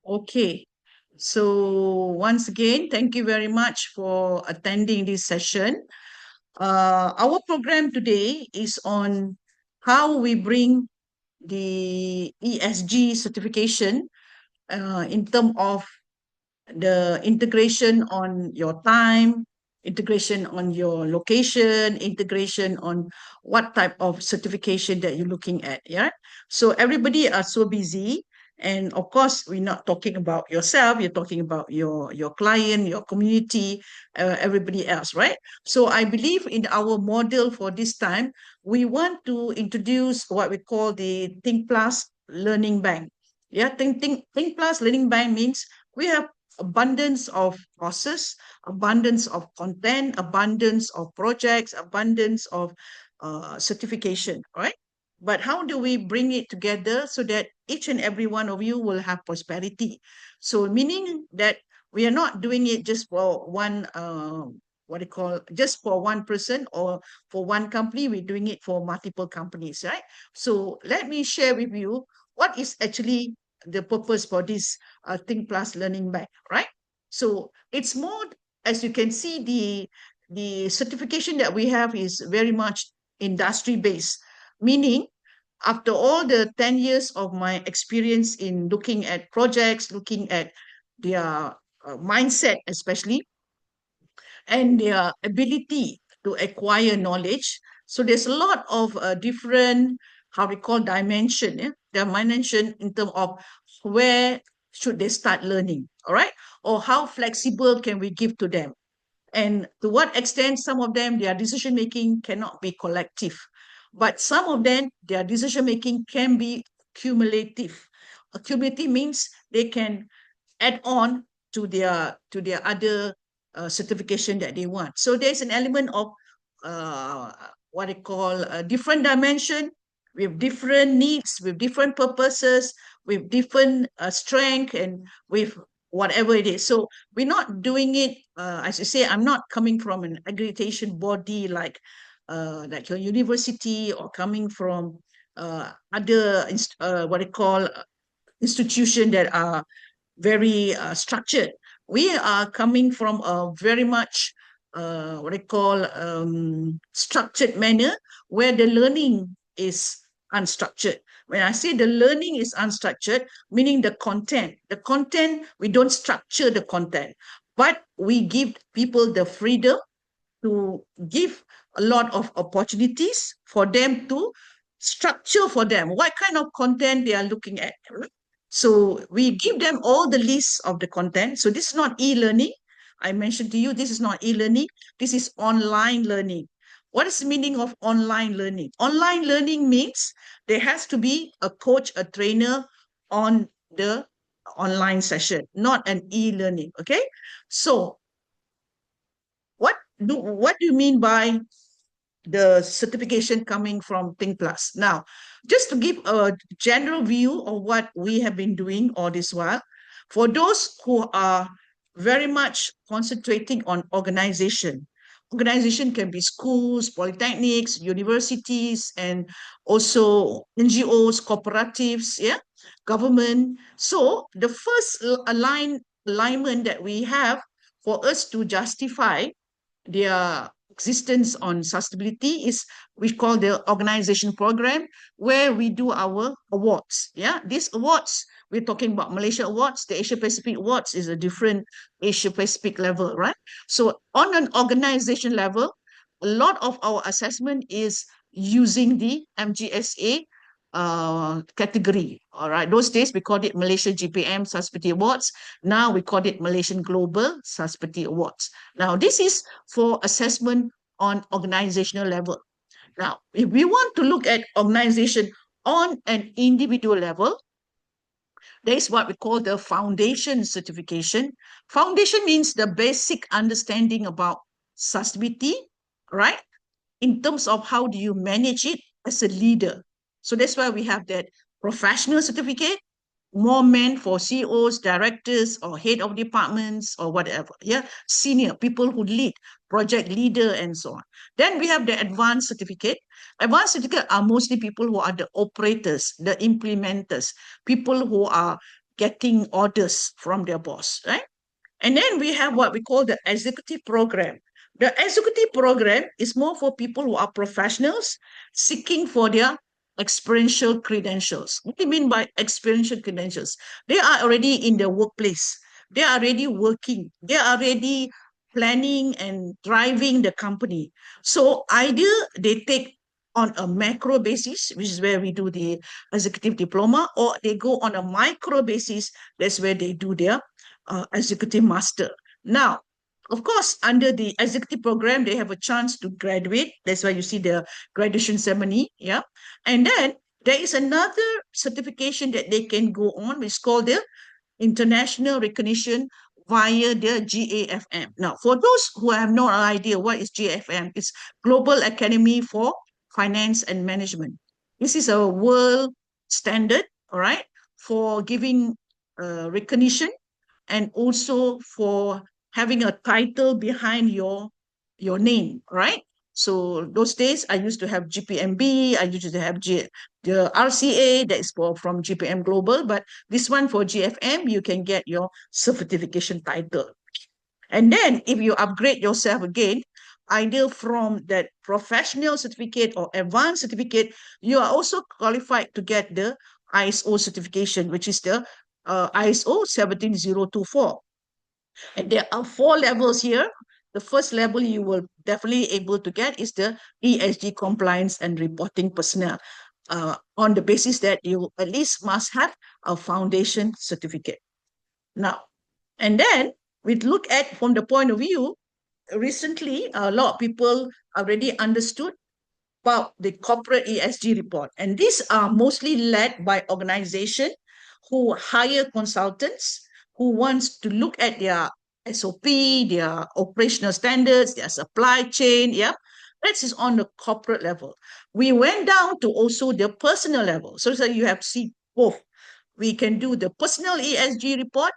Okay. So once again, thank you very much for attending this session. Our program today is on how we bring the ESG certification in terms of the integration on your time, integration on your location, integration on what type of certification that you're looking at. Yeah. So everybody are so busy. And of course, we're not talking about yourself, you're talking about your client, your community, everybody else, right? So I believe in our model for this time, we want to introduce what we call the Think Plus Learning Bank. Yeah, Think Plus Learning Bank means we have abundance of courses, abundance of content, abundance of projects, abundance of certification, right? But how do we bring it together so that each and every one of you will have prosperity? So meaning that we are not doing it just for one, what do you call, just for one person or for one company. We're doing it for multiple companies, right? So let me share with you what is actually the purpose for this Think Plus Learning Bank, right? So it's more, as you can see, the certification that we have is very much industry based, meaning after all the 10 years of my experience in looking at projects, looking at their mindset, especially, and their ability to acquire knowledge. So there's a lot of different, how we call dimension, dimension in terms of where should they start learning, all right? Or how flexible can we give to them? And to what extent some of them, their decision making cannot be collective, but some of them, their decision making can be cumulative. Cumulative means they can add on to their other certification that they want. So there's an element of what I call a different dimension with different needs, with different purposes, with different strength, and with whatever it is. So we're not doing it, as you say, I'm not coming from an accreditation body like your university, or coming from other what I call institution that are very structured. We are coming from a very much what I call structured manner, where the learning is unstructured. When I say the learning is unstructured, meaning the content, we don't structure the content, but we give people the freedom to give a lot of opportunities for them to structure for them what kind of content they are looking at. So we give them all the lists of the content. So this is not e-learning. I mentioned to you, this is not e-learning. This is online learning. What is the meaning of online learning? Online learning means there has to be a coach, a trainer on the online session, not an e-learning. Okay. So what do you mean by the certification coming from Think Plus? Now, just to give a general view of what we have been doing all this while, for those who are very much concentrating on organization. Organization can be schools, polytechnics, universities, and also NGOs, cooperatives, yeah, government. So the first alignment that we have for us to justify their existence on sustainability is we call the organization program, where we do our awards. Yeah, these awards, we're talking about Malaysia Awards. The Asia Pacific Awards is a different Asia Pacific level, right? So on an organization level, a lot of our assessment is using the MGSA category. All right, those days we called it Malaysia GPM Sustainability Awards. Now we call it Malaysian Global Sustainability Awards. Now this is for assessment on organizational level. Now, if we want to look at organization on an individual level, there is what we call the foundation certification. Foundation means the basic understanding about sustainability, right? In terms of how do you manage it as a leader. So that's why we have that professional certificate, more meant for CEOs, directors, or head of departments, or whatever. Yeah, senior people who lead, project leader, and so on. Then we have the advanced certificate. Advanced certificate are mostly people who are the operators, the implementers, people who are getting orders from their boss, right? And then we have what we call the executive program. The executive program is more for people who are professionals seeking for their experiential credentials. What do you mean by experiential credentials? They are already in the workplace. They are already working. They are already planning and driving the company. So either they take on a macro basis, which is where we do the executive diploma, or they go on a micro basis, that's where they do their executive master. Now, of course, under the executive program, they have a chance to graduate. That's why you see the graduation ceremony. Yeah. And then there is another certification that they can go on, which is called the international recognition via the GAFM. Now, for those who have no idea what is GAFM, it's Global Academy for Finance and Management. This is a world standard, all right, for giving recognition and also for having a title behind your name, right? So those days I used to have GPMB, I used to have the RCA, that is from GPM Global, but this one for GFM, you can get your certification title. And then if you upgrade yourself again, either from that professional certificate or advanced certificate, you are also qualified to get the ISO certification, which is the ISO 17024. And there are 4 levels here. The first level you will definitely able to get is the ESG compliance and reporting personnel, on the basis that you at least must have a foundation certificate. Now, and then we look at from the point of view, recently a lot of people already understood about the corporate ESG report. And these are mostly led by organizations who hire consultants who wants to look at their SOP, their operational standards, their supply chain. Yeah, that is on the corporate level. We went down to also the personal level. So you have to see both. We can do the personal ESG report,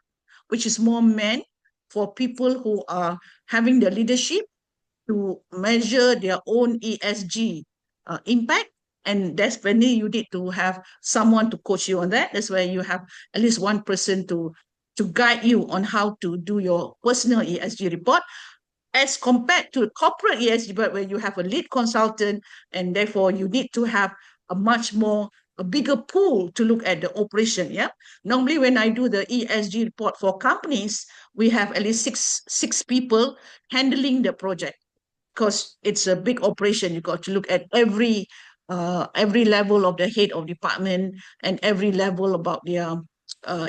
which is more meant for people who are having the leadership to measure their own ESG impact. And that's when you need to have someone to coach you on that. That's why you have at least one person to guide you on how to do your personal ESG report, as compared to corporate ESG report, where you have a lead consultant, and therefore you need to have a bigger pool to look at the operation. Yeah. Normally, when I do the ESG report for companies, we have at least six people handling the project, because it's a big operation. You got to look at every level of the head of department and every level about their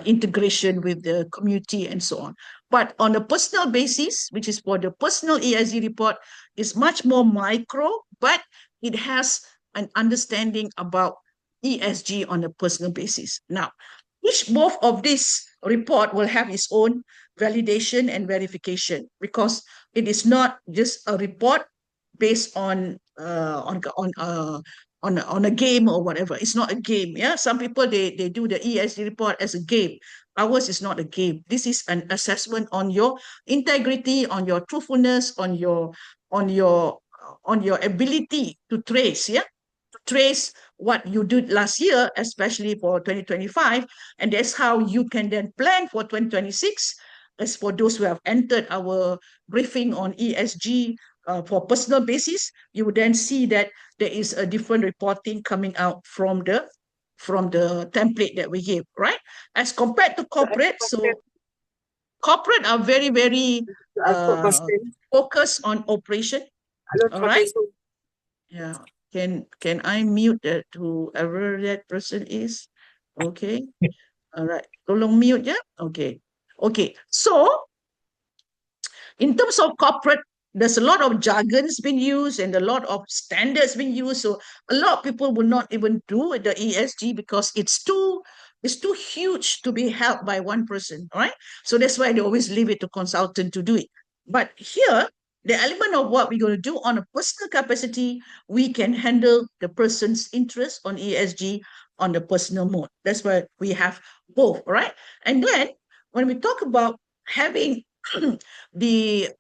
integration with the community and so on. But on a personal basis, which is for the personal ESG report, is much more micro, but it has an understanding about ESG on a personal basis. Now, both of this report will have its own validation and verification, because it is not just a report based on a game or whatever. It's not a game. Yeah, some people they do the ESG report as a game. Ours is not a game. This is an assessment on your integrity, on your truthfulness, on your ability to trace. Yeah, to trace what you did last year, especially for 2025, and that's how you can then plan for 2026. As for those who have entered our briefing on ESG for personal basis, you would then see that there is a different reporting coming out from the template that we give, right? As compared to corporate, so corporate are very, very focused on operation. All right. Yeah. Can I mute that, whoever that person is? Okay. All right. Tolong mute, yeah? Okay. Okay. So in terms of corporate, there's a lot of jargons being used and a lot of standards being used. So a lot of people will not even do the ESG because it's too huge to be held by one person, all right? So that's why they always leave it to consultant to do it. But here, the element of what we're going to do on a personal capacity, we can handle the person's interest on ESG on the personal mode. That's why we have both, right? And then when we talk about having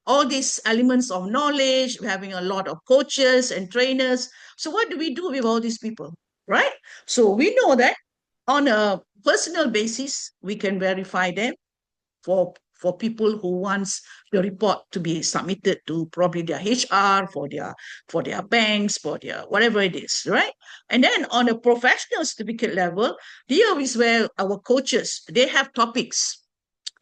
all these elements of knowledge, we're having a lot of coaches and trainers. So what do we do with all these people, right? So we know that On a personal basis, we can verify them for people who wants the report to be submitted to probably their HR, for their banks, for their whatever it is, right? And then on a professional certificate level, here is where our coaches, they have topics.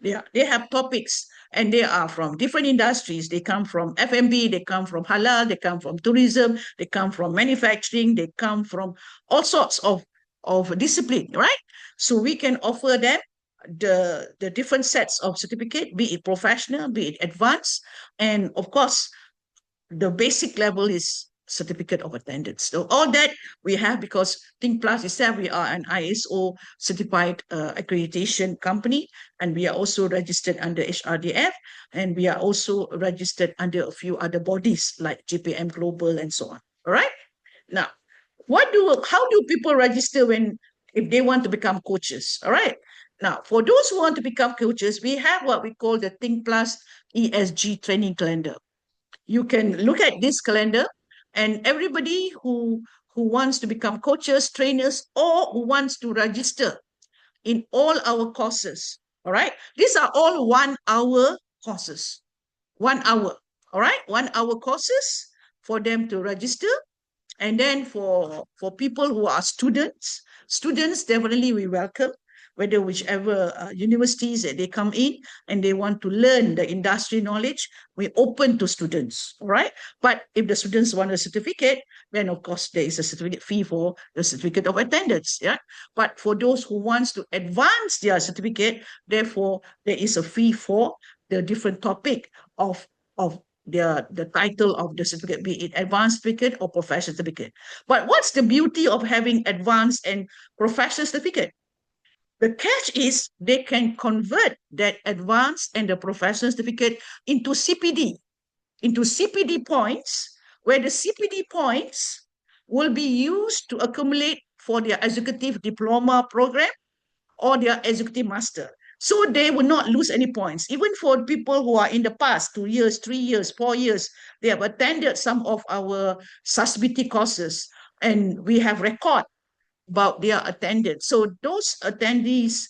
They have topics, and they are from different industries. They come from F&B, they come from halal, they come from tourism, they come from manufacturing, they come from all sorts of discipline, right? So we can offer them the different sets of certificate, be it professional, be it advanced, and of course, the basic level is certificate of attendance. So all that we have, because Think Plus itself, we are an ISO certified accreditation company, and we are also registered under HRDF, and we are also registered under a few other bodies like GPM Global and so on. All right. Now, how do people register if they want to become coaches? All right. Now, for those who want to become coaches, we have what we call the Think Plus ESG training calendar. You can look at this calendar, and everybody who wants to become coaches, trainers, or who wants to register in all our courses, all right? These are all 1 hour courses. 1 hour, all right? 1 hour courses for them to register. And then for people who are students definitely we welcome, whether whichever universities that they come in and they want to learn the industry knowledge, we open to students, all right? But if the students want a certificate, then of course there is a certificate fee for the certificate of attendance, yeah? But for those who wants to advance their certificate, therefore there is a fee for the different topic of the title of the certificate, be it advanced certificate or professional certificate. But what's the beauty of having advanced and professional certificate? The catch is they can convert that advanced and the professional certificate into CPD points, where the CPD points will be used to accumulate for their executive diploma program or their executive master. So they will not lose any points. Even for people who are in the past, 2 years, 3 years, 4 years, they have attended some of our SustNET courses, and we have record about their attendance. So those attendees'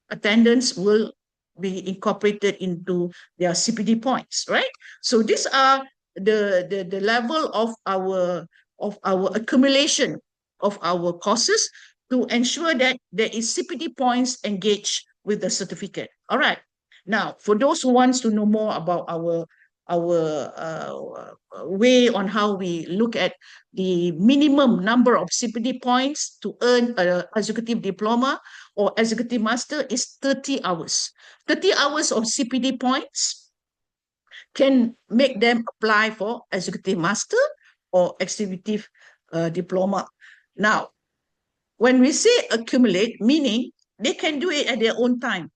attendance will be incorporated into their CPD points, right? So these are the level of our accumulation of our courses to ensure that there is CPD points engaged with the certificate. All right. Now, for those who wants to know more about our way on how we look at the minimum number of CPD points to earn an executive diploma or executive master is 30 hours. 30 hours of CPD points can make them apply for executive master or executive diploma. Now, when we say accumulate, meaning they can do it at their own time.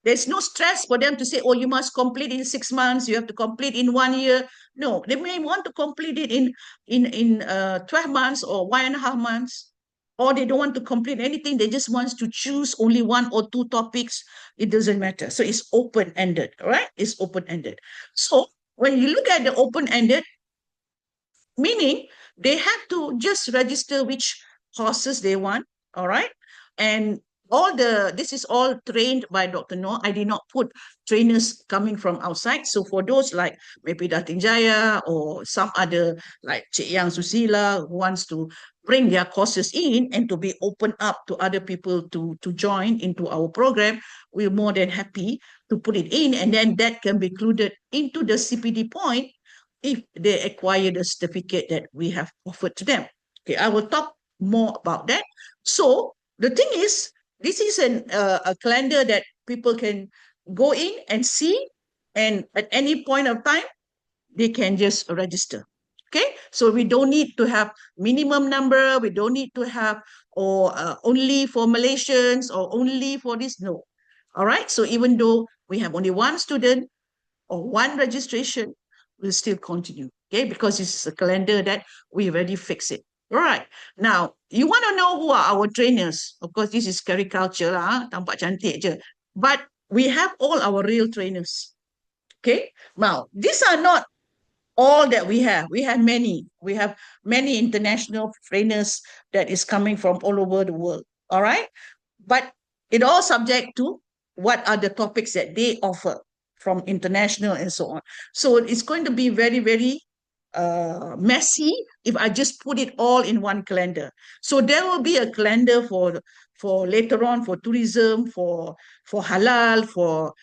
There's no stress for them to say, oh, you must complete in 6 months, you have to complete in 1 year. No, they may want to complete it in 12 months or 1.5 months, or they don't want to complete anything. They just want to choose only 1 or 2 topics. It doesn't matter. So it's open-ended, right? It's open-ended. So when you look at the open-ended, meaning they have to just register which courses they want, all right? And this is all trained by Dr. Noor. I did not put trainers coming from outside. So for those like maybe Datin Jaya or some other like Cik Yang Susila who wants to bring their courses in and to be open up to other people to join into our program, we're more than happy to put it in, and then that can be included into the CPD point if they acquire the certificate that we have offered to them. Okay, I will talk more about that. So the thing is, this is a calendar that people can go in and see, and at any point of time, they can just register. Okay, so we don't need to have minimum number. We don't need to have only for Malaysians or only for this. No. All right. So even though we have only 1 student or 1 registration, we'll still continue. Okay, because this is a calendar that we already fixed it. All right. Now, you want to know who are our trainers? Of course, this is caricature lah, tampak cantik je. But we have all our real trainers. Okay. Now, these are not all that we have. We have many. We have many international trainers that is coming from all over the world. All right. But it all subject to what are the topics that they offer from international and so on. So it's going to be very, very messy if I just put it all in one calendar. So there will be a calendar for later on for tourism, for halal, for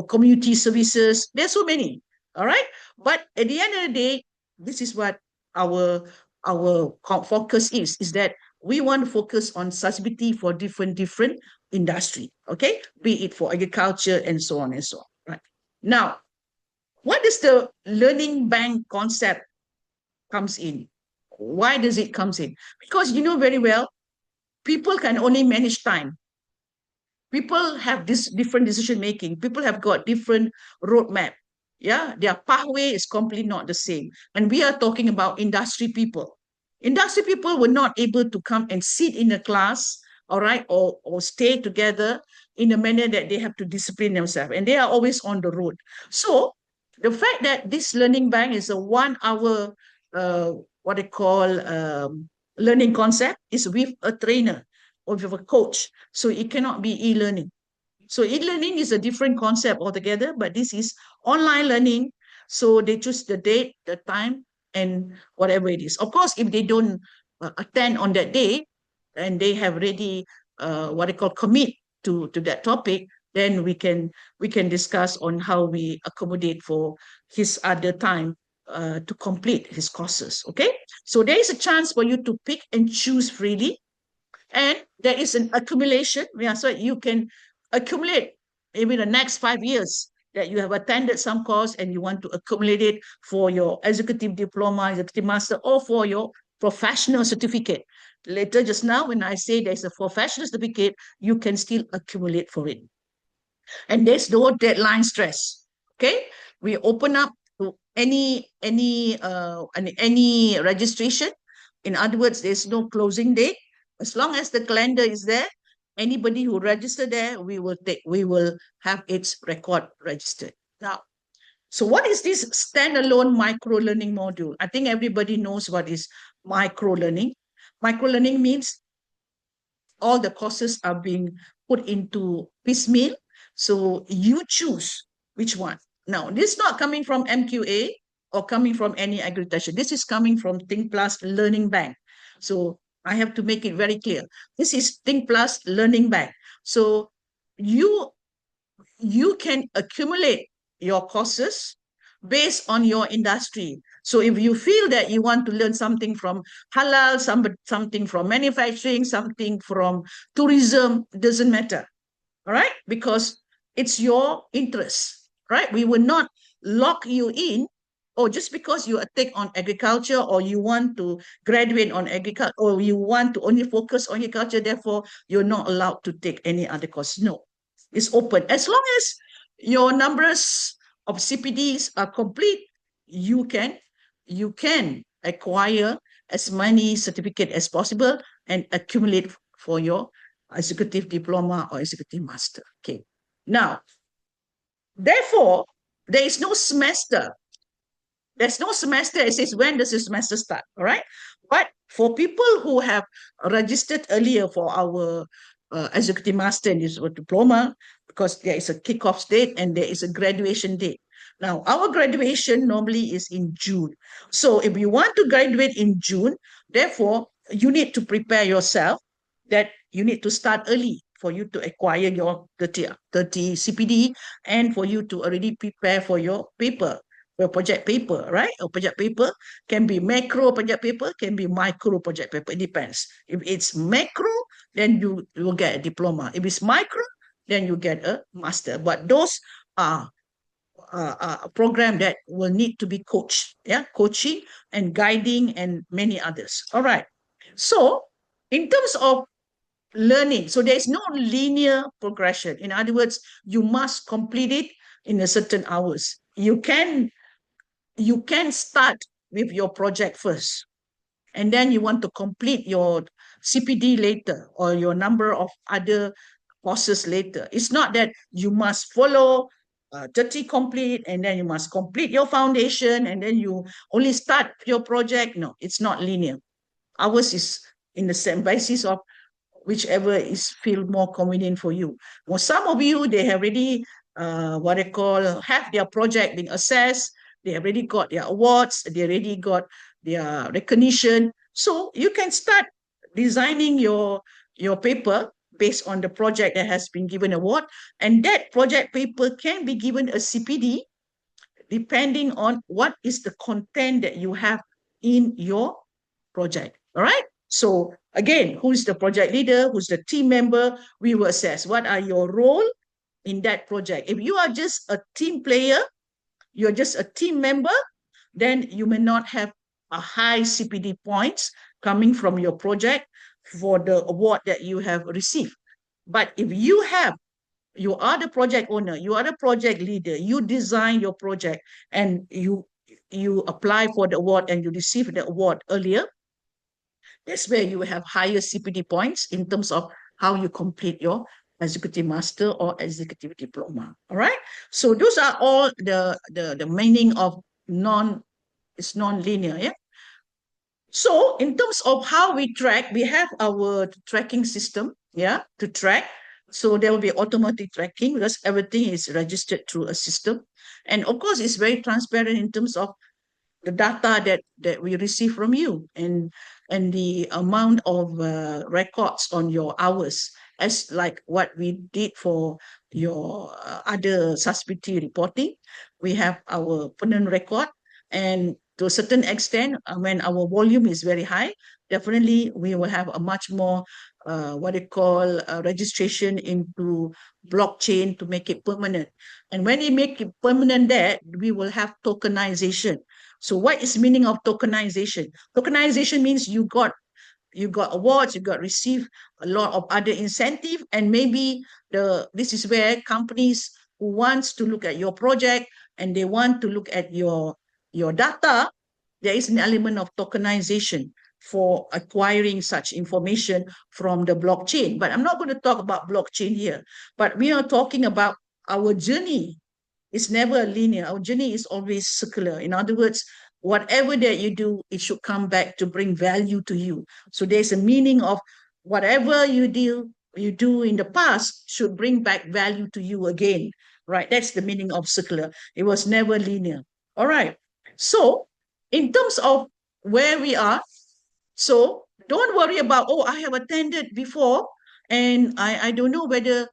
community services. There's so many. All right. But at the end of the day, this is what our focus is that we want to focus on sustainability for different industry, okay, be it for agriculture and so on and so on. Right now, what is the learning bank concept comes in? Why does it comes in? Because you know very well, people can only manage time. People have this different decision making. People have got different roadmap. Yeah, their pathway is completely not the same. And we are talking about industry people. Industry people were not able to come and sit in a class, all right, or stay together in a manner that they have to discipline themselves. And they are always on the road. So the fact that this learning bank is a 1 hour, what they call learning concept is with a trainer or with a coach. So it cannot be e-learning. So e-learning is a different concept altogether, but this is online learning. So they choose the date, the time, and whatever it is. Of course, if they don't attend on that day, and they have already what they call commit to that topic, then we can discuss on how we accommodate for his other time to complete his courses. Okay, so there is a chance for you to pick and choose freely, and there is an accumulation. Yeah, so you can accumulate maybe the next 5 years that you have attended some course and you want to accumulate it for your executive diploma, executive master, or for your professional certificate. Later, just now, when I say there's a professional certificate, you can still accumulate for it. And there's no deadline stress. Okay, we open up to any registration. In other words, there's no closing date. As long as the calendar is there, anybody who registered there, we will have its record registered. Now, so what is this standalone micro learning module? I think everybody knows what is micro learning. Micro learning means all the courses are being put into piecemeal. So you choose which one. Now, this is not coming from MQA or coming from any accreditation. This is coming from Think Plus Learning Bank. So I have to make it very clear. This is Think Plus Learning Bank. So you can accumulate your courses based on your industry. So if you feel that you want to learn something from halal, something from manufacturing, something from tourism, it doesn't matter. All right? Because it's your interest, right? We will not lock you in, or just because you take on agriculture, or you want to graduate on agriculture, or you want to only focus on agriculture, therefore you're not allowed to take any other course. No, it's open. As long as your numbers of CPDs are complete, you can acquire as many certificate as possible and accumulate for your executive diploma or executive master. Okay. Now, therefore, there is no semester. There's no semester. It says when does the semester start? All right. But for people who have registered earlier for our executive master and diploma, because there is a kickoff date and there is a graduation date. Now, our graduation normally is in June. So if you want to graduate in June, therefore, you need to prepare yourself that you need to start early for you to acquire your 30 CPD and for you to already prepare for your paper, your project paper, right? A project paper can be macro project paper, can be micro project paper. It depends. If it's macro, then you will get a diploma. If it's micro, then you get a master. But those are a program that will need to be coached, yeah, coaching and guiding and many others. All right. So in terms of learning, so there is no linear progression. In other words, you must complete it in a certain hours. You can start with your project first, and then you want to complete your CPD later or your number of other courses later. It's not that you must follow 30 complete, and then you must complete your foundation, and then you only start your project. No, it's not linear. Ours is in the same basis of whichever is feel more convenient for you. For some of you, they have already what they call have their project being assessed. They have already got their awards. They already got their recognition. So you can start designing your paper based on the project that has been given award, and that project paper can be given a CPD depending on what is the content that you have in your project. All right. So again, who's the project leader? Who's the team member? We will assess what are your role in that project. If you are just a team player, you're just a team member, then you may not have a high CPD points coming from your project for the award that you have received. But if you are the project owner, you are the project leader, you design your project, and you apply for the award and you receive the award earlier, that's where you have higher CPD points in terms of how you complete your executive master or executive diploma. All right. So those are all the meaning of it's non-linear. Yeah. So in terms of how we track, we have our tracking system, yeah, to track. So there will be automatic tracking because everything is registered through a system. And of course, it's very transparent in terms of the data that we receive from you and the amount of records on your hours, as like what we did for your other sustainability reporting. We have our permanent record, and to a certain extent, when our volume is very high, definitely we will have a much more what they call registration into blockchain to make it permanent. And when we make it permanent there, we will have tokenization. So what is meaning of tokenization? Tokenization means you got awards, you got received a lot of other incentive, and maybe this is where companies who wants to look at your project and they want to look at your data, there is an element of tokenization for acquiring such information from the blockchain. But I'm not going to talk about blockchain here, but we are talking about our journey. It's never linear. Our journey is always circular. In other words, whatever that you do, it should come back to bring value to you. So there's a meaning of whatever you do in the past should bring back value to you again, right? That's the meaning of circular. It was never linear. All right. So in terms of where we are, so don't worry about, oh, I have attended before and I don't know whether,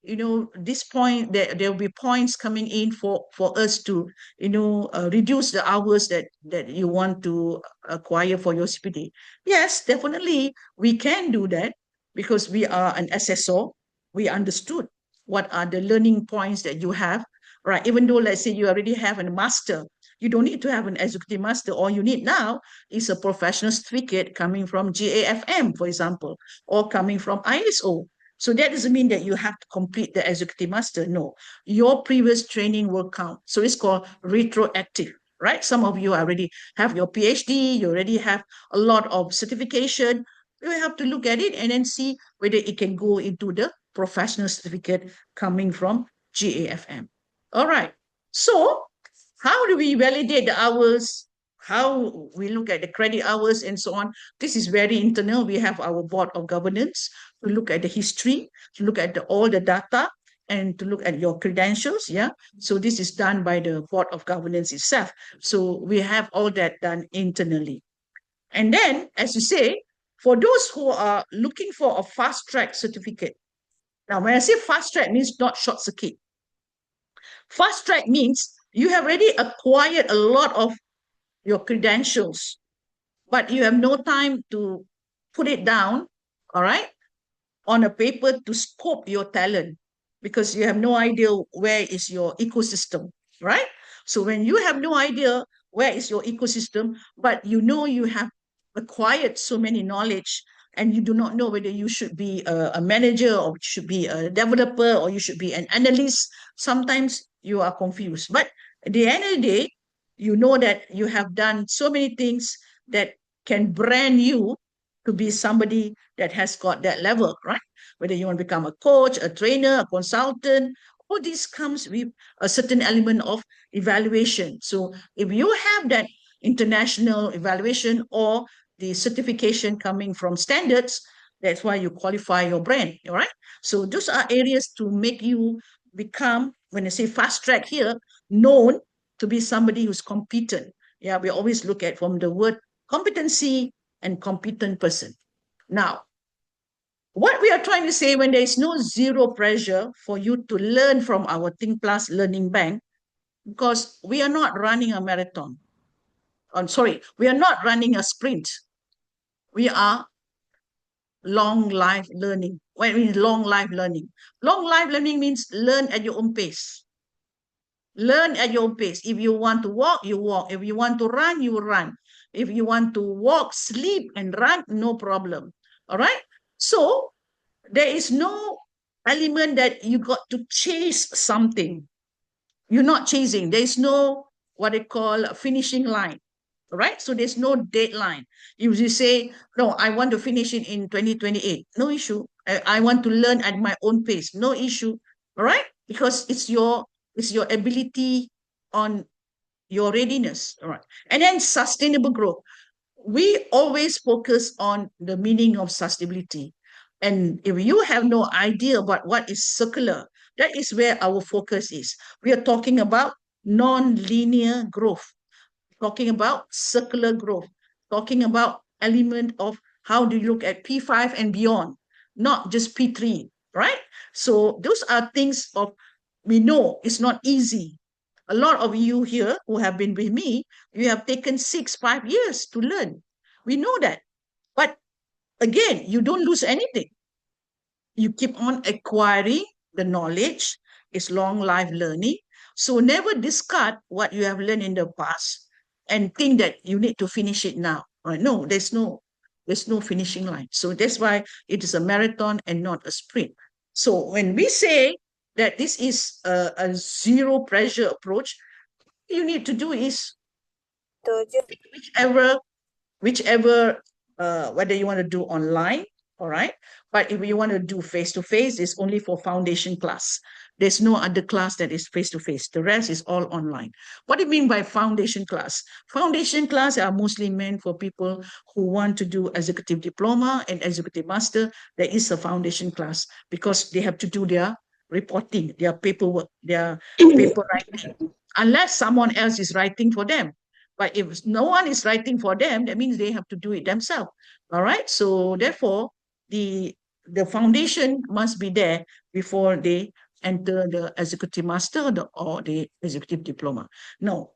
this point, there will be points coming in for us to, reduce the hours that you want to acquire for your CPD. Yes, definitely we can do that because we are an assessor. We understood what are the learning points that you have, right? Even though, let's say you already have a master, you don't need to have an executive master. All you need now is a professional certificate coming from GAFM, for example, or coming from ISO. So that doesn't mean that you have to complete the executive master. No, your previous training will count. So it's called retroactive, right? Some of you already have your PhD, you already have a lot of certification. You have to look at it and then see whether it can go into the professional certificate coming from GAFM. All right. So how do we validate the hours? How we look at the credit hours and so on? This is very internal. We have our board of governance to look at the history, to look at all the data, and to look at your credentials. Yeah. So this is done by the board of governance itself. So we have all that done internally. And then, as you say, for those who are looking for a fast track certificate. Now, when I say fast track, means not short circuit. Fast track means you have already acquired a lot of your credentials, but you have no time to put it down, all right, on a paper to scope your talent because you have no idea where is your ecosystem, right? So when you have no idea where is your ecosystem, but you have acquired so many knowledge and you do not know whether you should be a manager or should be a developer or you should be an analyst, sometimes you are confused. But at the end of the day, you know that you have done so many things that can brand you to be somebody that has got that level, right? Whether you want to become a coach, a trainer, a consultant, all this comes with a certain element of evaluation. So if you have that international evaluation or the certification coming from standards, that's why you qualify your brand, all right? So those are areas to make you become, when I say fast track here, known to be somebody who's competent. Yeah, we always look at from the word competency and competent person. Now, what we are trying to say, when there is no zero pressure for you to learn from our Think Plus Learning Bank, because we are not running a marathon. I'm sorry, we are not running a sprint. We are long life learning. What I mean long life learning? Long life learning means learn at your own pace. Learn at your own pace. If you want to walk, you walk. If you want to run, you run. If you want to walk, sleep, and run, no problem. All right? So there is no element that you got to chase something. You're not chasing. There is no what they call a finishing line. Right? So there's no deadline. If you say, no, I want to finish it in 2028, no issue. I want to learn at my own pace, no issue. All right? Because it's your ability on your readiness. All right. And then sustainable growth. We always focus on the meaning of sustainability. And if you have no idea about what is circular, that is where our focus is. We are talking about non-linear growth, talking about circular growth, talking about element of how do you look at P5 and beyond, not just P3, right? So those are things of, we know it's not easy. A lot of you here who have been with me, you have taken 5 years to learn. We know that. But again, you don't lose anything. You keep on acquiring the knowledge. It's long life learning. So never discard what you have learned in the past and think that you need to finish it now. Right? No, there's no finishing line. So that's why it is a marathon and not a sprint. So when we say that this is a zero pressure approach, you need to do is whichever whether you want to do online, all right? But if you want to do face-to-face, it's only for foundation class. There's no other class that is face-to-face. The rest is all online. What do you mean by foundation class? Foundation class are mostly meant for people who want to do executive diploma and executive master. There is a foundation class because they have to do their reporting, their paperwork, their paper writing, unless someone else is writing for them. But if no one is writing for them, that means they have to do it themselves. All right. So therefore, the foundation must be there before they enter the executive master or the executive diploma. No.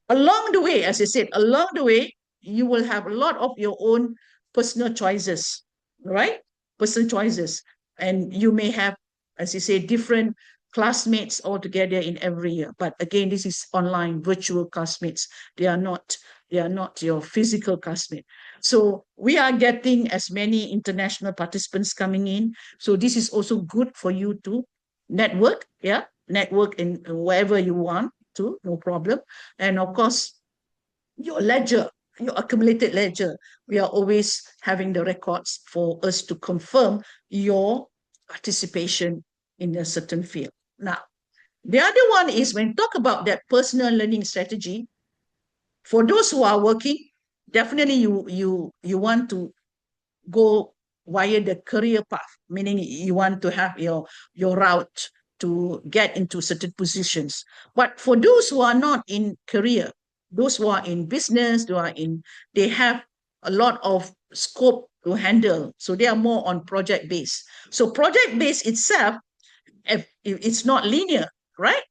Along the way, as I said, along the way, you will have a lot of your own personal choices, right? Personal choices. And you may have, as you say, different classmates altogether in every year. But again, this is online, virtual classmates. They are not your physical classmate. So we are getting as many international participants coming in. So this is also good for you to network, yeah, network in wherever you want to, no problem. And of course, your ledger, your accumulated ledger, we are always having the records for us to confirm your participation in a certain field. Now, the other one is when talk about that personal learning strategy, for those who are working, definitely you want to go via the career path, meaning you want to have your route to get into certain positions. But for those who are not in career, those who are in business, they have a lot of scope to handle. So they are more on project based. So project based itself, if it's not linear, right?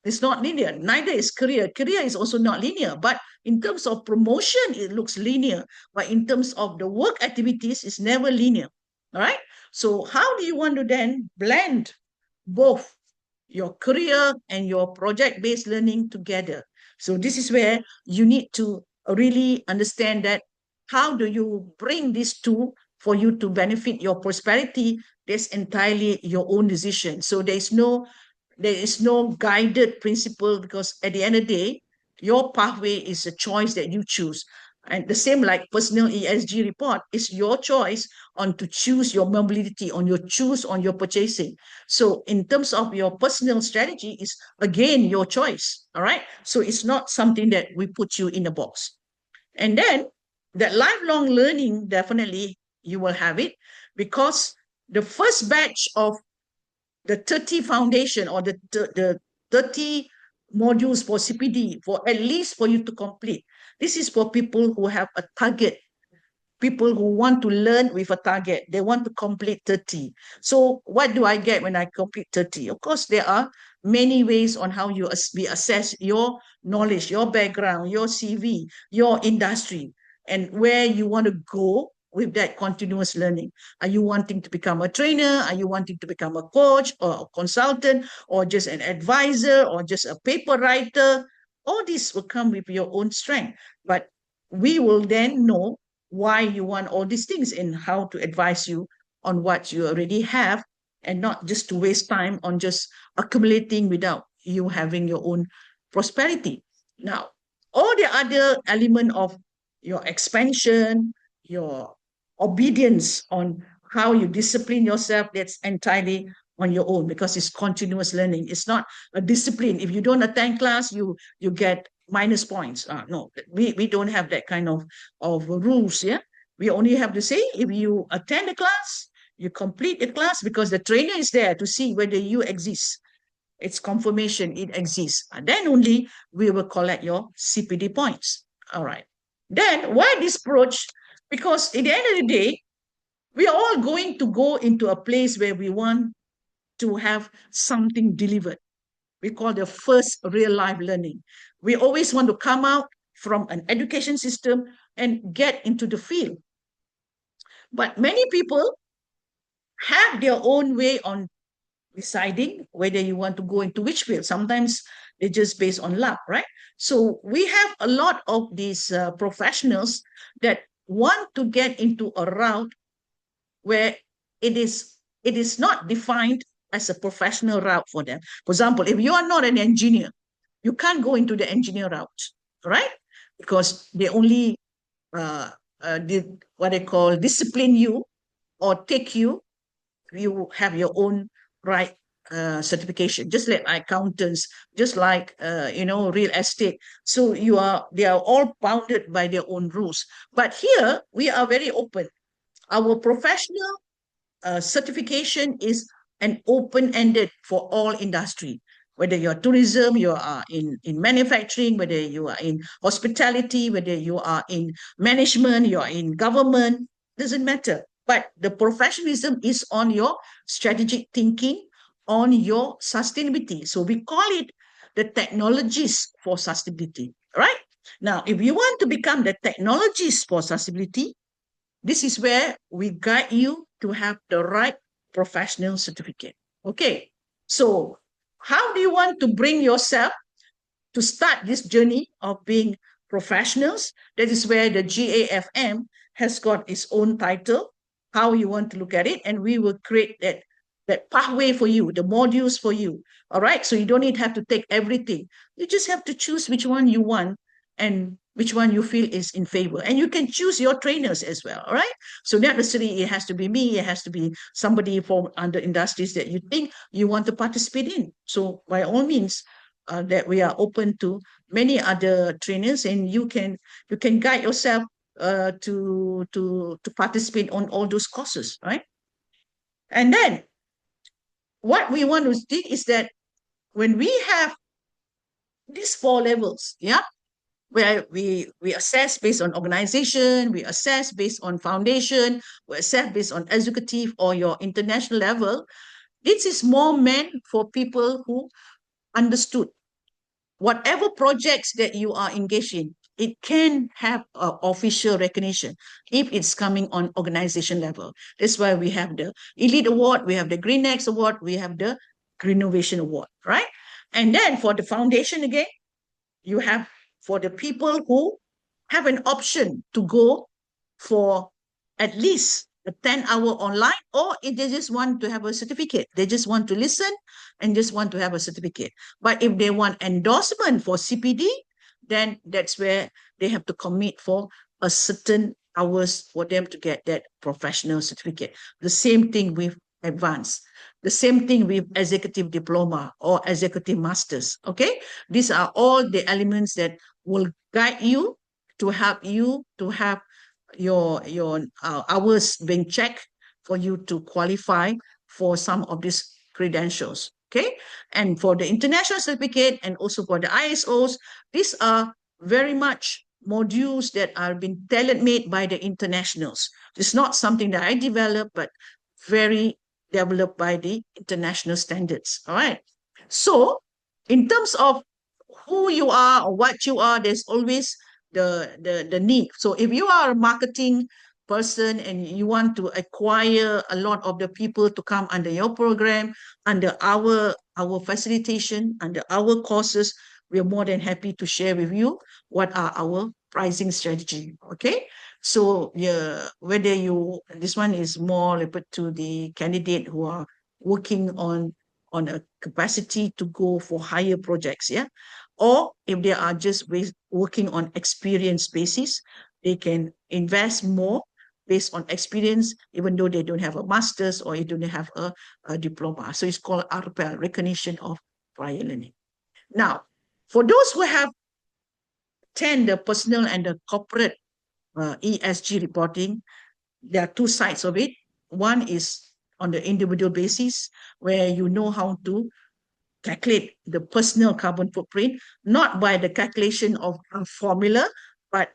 It's not linear. Neither is career. Career is also not linear. But in terms of promotion, it looks linear. But in terms of the work activities, it's never linear. All right. So how do you want to then blend both your career and your project-based learning together? So this is where you need to really understand that how do you bring these two for you to benefit your prosperity? That's entirely your own decision. So there is no guided principle, because at the end of the day, your pathway is a choice that you choose. And the same like personal ESG report is your choice on to choose your mobility, on your choose on your purchasing. So in terms of your personal strategy is again your choice. All right. So it's not something that we put you in a box. And then that lifelong learning, definitely you will have it, because the first batch of the 30 foundation or the 30 modules for CPD, for at least for you to complete. This is for people who have a target, people who want to learn with a target. They want to complete 30. So what do I get when I complete 30? Of course, there are many ways on how you assess your knowledge, your background, your CV, your industry, and where you want to go with that continuous learning. Are you wanting to become a trainer? Are you wanting to become a coach or a consultant or just an advisor or just a paper writer? All this will come with your own strength. But we will then know why you want all these things and how to advise you on what you already have, and not just to waste time on just accumulating without you having your own prosperity. Now, all the other element of your expansion, your obedience on how you discipline yourself, that's entirely on your own, because it's continuous learning. It's not a discipline. If you don't attend class, you get minus points. No, we don't have that kind of rules. Yeah, we only have to say if you attend the class, you complete the class, because the trainer is there to see whether you exist. It's confirmation it exists. And then only we will collect your CPD points. All right. Then why this approach? Because at the end of the day, we are all going to go into a place where we want to have something delivered. We call the first real life learning. We always want to come out from an education system and get into the field. But many people have their own way on deciding whether you want to go into which field. Sometimes they just based on luck, right? So we have a lot of these professionals that want to get into a route where it is not defined as a professional route for them. For example, if you are not an engineer, you can't go into the engineer route, right? Because they only did what they call discipline you or take you. You have your own right certification, just like accountants, just like real estate. So they are all bounded by their own rules. But here we are very open. Our professional certification is an open-ended for all industry. Whether you're tourism, you are in manufacturing, whether you are in hospitality, whether you are in management, you are in government, doesn't matter. But the professionalism is on your strategic thinking, on your sustainability. So we call it the technologies for sustainability, right? Now, if you want to become the technologies for sustainability, this is where we guide you to have the right professional certificate. Okay, so how do you want to bring yourself to start this journey of being professionals? That is where the GAFM has got its own title, how you want to look at it, and we will create that pathway for you, the modules for you. All right, so you don't need to have to take everything. You just have to choose which one you want and which one you feel is in favor. And you can choose your trainers as well, all right? So not necessarily it has to be me, it has to be somebody from other industries that you think you want to participate in. So by all means, that we are open to many other trainers, and you can guide yourself to participate on all those courses, right? And then what we want to think is that when we have these 4 levels, yeah, where we assess based on organization, we assess based on foundation, we assess based on executive or your international level. This is more meant for people who understood whatever projects that you are engaged in, it can have official recognition if it's coming on organization level. That's why we have the Elite Award, we have the GreeNEXT Award, we have the GreeNOVATION Award, right? And then for the foundation again, you have for the people who have an option to go for at least a 10-hour online, or if they just want to have a certificate, they just want to listen and just want to have a certificate. But if they want endorsement for CPD, then that's where they have to commit for a certain hours for them to get that professional certificate. The same thing with advanced. The same thing with executive diploma or executive masters. Okay, these are all the elements that will guide you to help you to have your hours being checked for you to qualify for some of these credentials. Okay, and for the international certificate and also for the ISOs, these are very much modules that are being tailor-made by the internationals. It's not something that I developed, but very developed by the international standards. All right. So, in terms of who you are or what you are, there's always the need. So, if you are a marketing person and you want to acquire a lot of the people to come under your program, under our facilitation, under our courses, we are more than happy to share with you what are our pricing strategy. Okay, so yeah, whether you this one is more related to the candidate who are working on a capacity to go for higher projects, yeah, or if they are just working on experience basis, they can invest more based on experience, even though they don't have a master's or you don't have a diploma. So it's called RPL, recognition of prior learning. Now, for those who have attend the personal and the corporate ESG reporting, there are two sides of it. One is on the individual basis, where you know how to calculate the personal carbon footprint, not by the calculation of a formula, but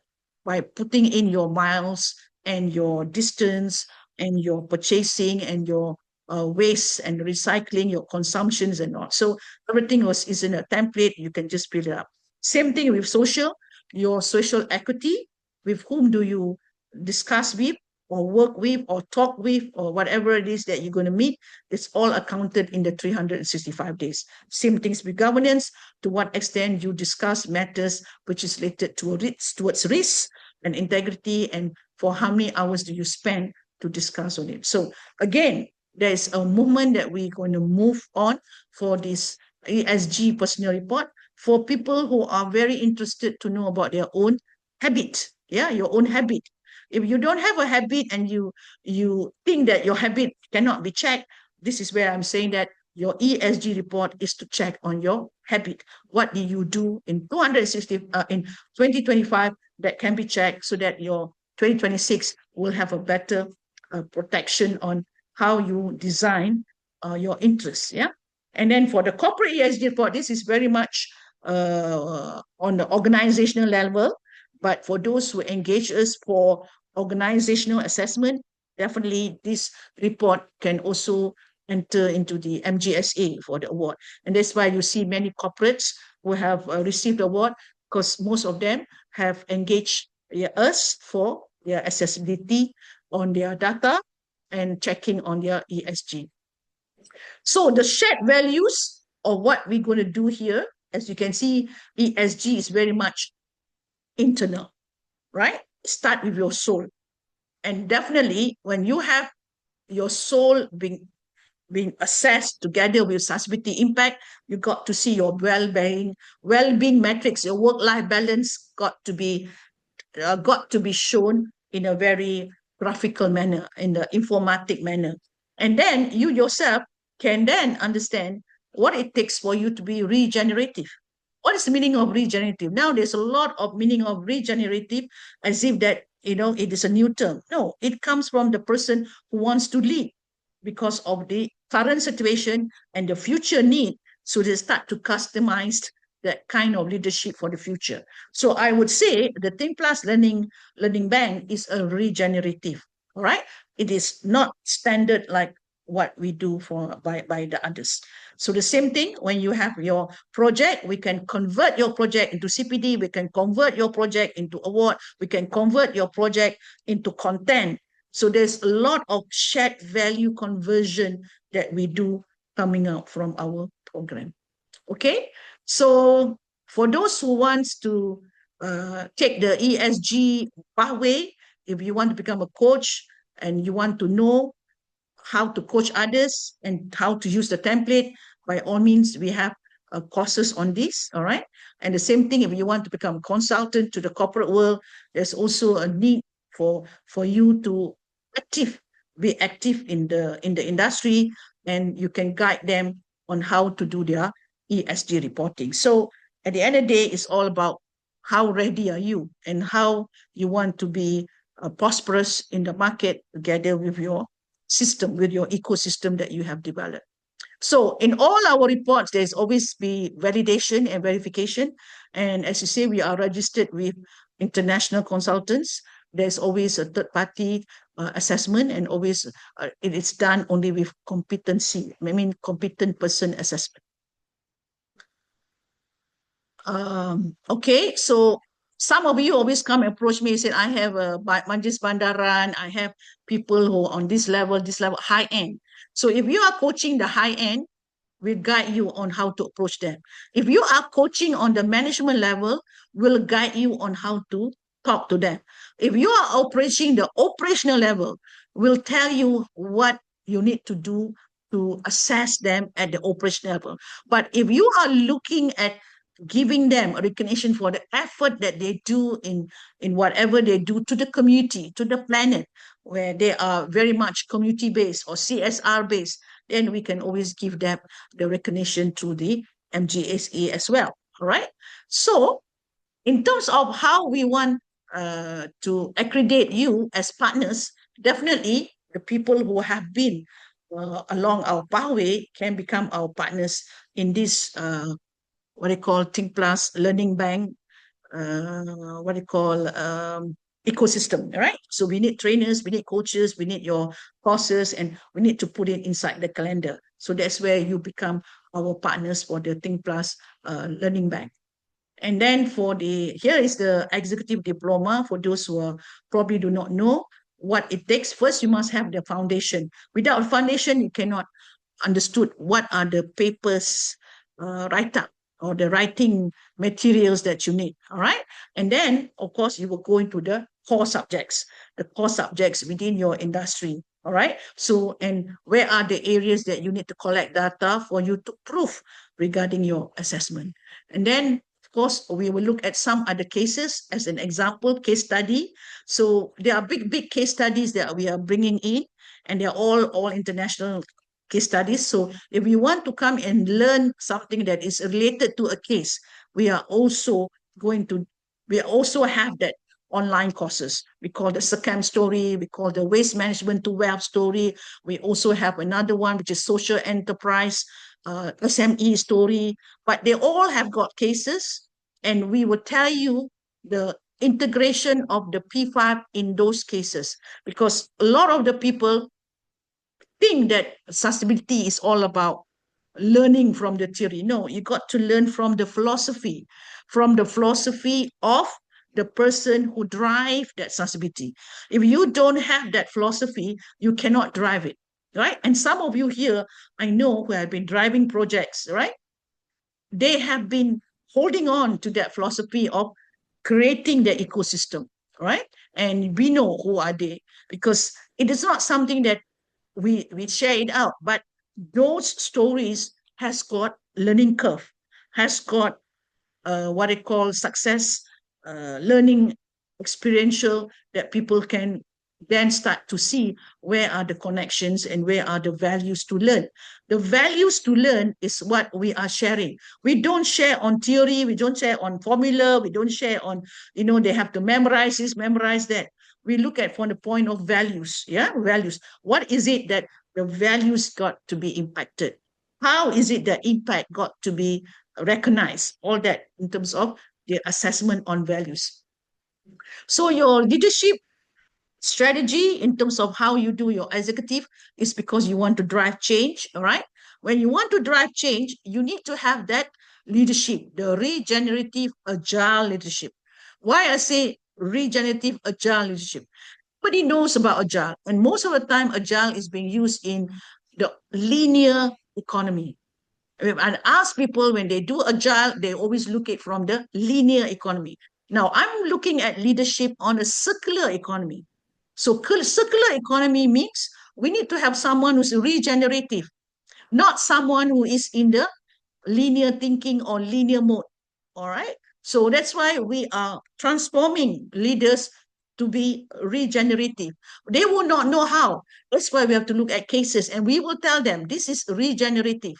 by putting in your miles and your distance and your purchasing and your waste and recycling, your consumptions and all. So everything is in a template. You can just fill it up. Same thing with social, your social equity. With whom do you discuss with or work with or talk with or whatever it is that you're going to meet? It's all accounted in the 365 days. Same things with governance, to what extent you discuss matters which is related towards risk and integrity, and for how many hours do you spend to discuss on it. So again, there's a movement that we're going to move on for this ESG personal report for people who are very interested to know about their own habit. Yeah, your own habit. If you don't have a habit and you think that your habit cannot be checked, this is where I'm saying that your ESG report is to check on your habit. What did you do in 260 in 2025 that can be checked, so that your 2026 will have a better protection on how you design your interests. Yeah. And then for the corporate ESG report, this is very much on the organizational level. But for those who engage us for organizational assessment, definitely this report can also enter into the MGSA for the award. And that's why you see many corporates who have received the award, because most of them have engaged us for their accessibility on their data and checking on their ESG. So the shared values of what we're going to do here, as you can see, ESG is very much internal, right? Start with your soul. And definitely when you have your soul being assessed together with sustainability impact, you got to see your well-being metrics, your work-life balance got to be shown in a very graphical manner, in the informatic manner. And then you yourself can then understand what it takes for you to be regenerative. What is the meaning of regenerative? Now there's a lot of meaning of regenerative as if that, it is a new term. No, it comes from the person who wants to lead because of the current situation and the future need. So they start to customize that kind of leadership for the future. So I would say the Think Plus Learning Bank is a regenerative. All right. It is not standard like what we do by the others. So the same thing, when you have your project, we can convert your project into CPD, we can convert your project into award, we can convert your project into content. So there's a lot of shared value conversion that we do coming out from our program. Okay, so for those who wants to take the ESG pathway, if you want to become a coach and you want to know how to coach others and how to use the template, by all means, we have courses on this, all right? And the same thing, if you want to become consultant to the corporate world, there's also a need for you to be active in the industry, and you can guide them on how to do their ESG reporting. So at the end of the day, it's all about how ready are you and how you want to be prosperous in the market together with your system, with your ecosystem that you have developed. So in all our reports, there's always be validation and verification. And as you say, we are registered with international consultants. There's always a third party assessment, and always it is done only with competency, I mean, competent person assessment. Okay, so some of you always come approach me and say, I have a Majlis Bandaran, I have people who are on this level, high end. So if you are coaching the high end, we'll guide you on how to approach them. If you are coaching on the management level, we'll guide you on how to talk to them. If you are operating the operational level, we'll tell you what you need to do to assess them at the operational level. But if you are looking at giving them a recognition for the effort that they do in whatever they do to the community, to the planet, where they are very much community based or CSR based, then we can always give them the recognition through the MGSA as well. All right. So in terms of how we want to accredit you as partners, definitely the people who have been along our pathway can become our partners in this what they call Think Plus Learning Bank, what they call ecosystem, right? So we need trainers, we need coaches, we need your courses, and we need to put it inside the calendar. So that's where you become our partners for the Think Plus Learning Bank. And then here is the executive diploma for those who probably do not know what it takes. First, you must have the foundation. Without foundation, you cannot understood what are the papers write up or the writing materials that you need. All right. And then, of course, you will go into the core subjects within your industry. All right. So, and where are the areas that you need to collect data for you to prove regarding your assessment? And then, of course, we will look at some other cases as an example, case study. So there are big case studies that we are bringing in, and they're all international case studies. So if you want to come and learn something that is related to a case, we also have that online courses. We call the SCAM story, we call the waste management to wealth story. We also have another one, which is social enterprise, SME story, but they all have got cases, and we will tell you the integration of the P5 in those cases, because a lot of the people think that sustainability is all about learning from the theory. No, you got to learn from the philosophy of the person who drive that sustainability. If you don't have that philosophy, you cannot drive it, right? And some of you here, I know, who have been driving projects, right? They have been holding on to that philosophy of creating the ecosystem, right? And we know who are they, because it is not something that we share it out, but those stories has got learning curve, has got what I call success learning experiential, that people can then start to see where are the connections and where are the values to learn. The values to learn is what we are sharing. We don't share on theory, we don't share on formula, we don't share on, they have to memorize this, memorize that. We look at from the point of values, values. What is it that the values got to be impacted? How is it that impact got to be recognized? All that in terms of the assessment on values. So your leadership strategy in terms of how you do your executive is because you want to drive change, all right? When you want to drive change, you need to have that leadership, the regenerative, agile leadership. Why I say regenerative, agile leadership? Everybody knows about agile, and most of the time, agile is being used in the linear economy. I ask people when they do agile, they always look at from the linear economy. Now, I'm looking at leadership on a circular economy. So circular economy means we need to have someone who's regenerative, not someone who is in the linear thinking or linear mode. All right. So that's why we are transforming leaders to be regenerative. They will not know how. That's why we have to look at cases and we will tell them this is regenerative.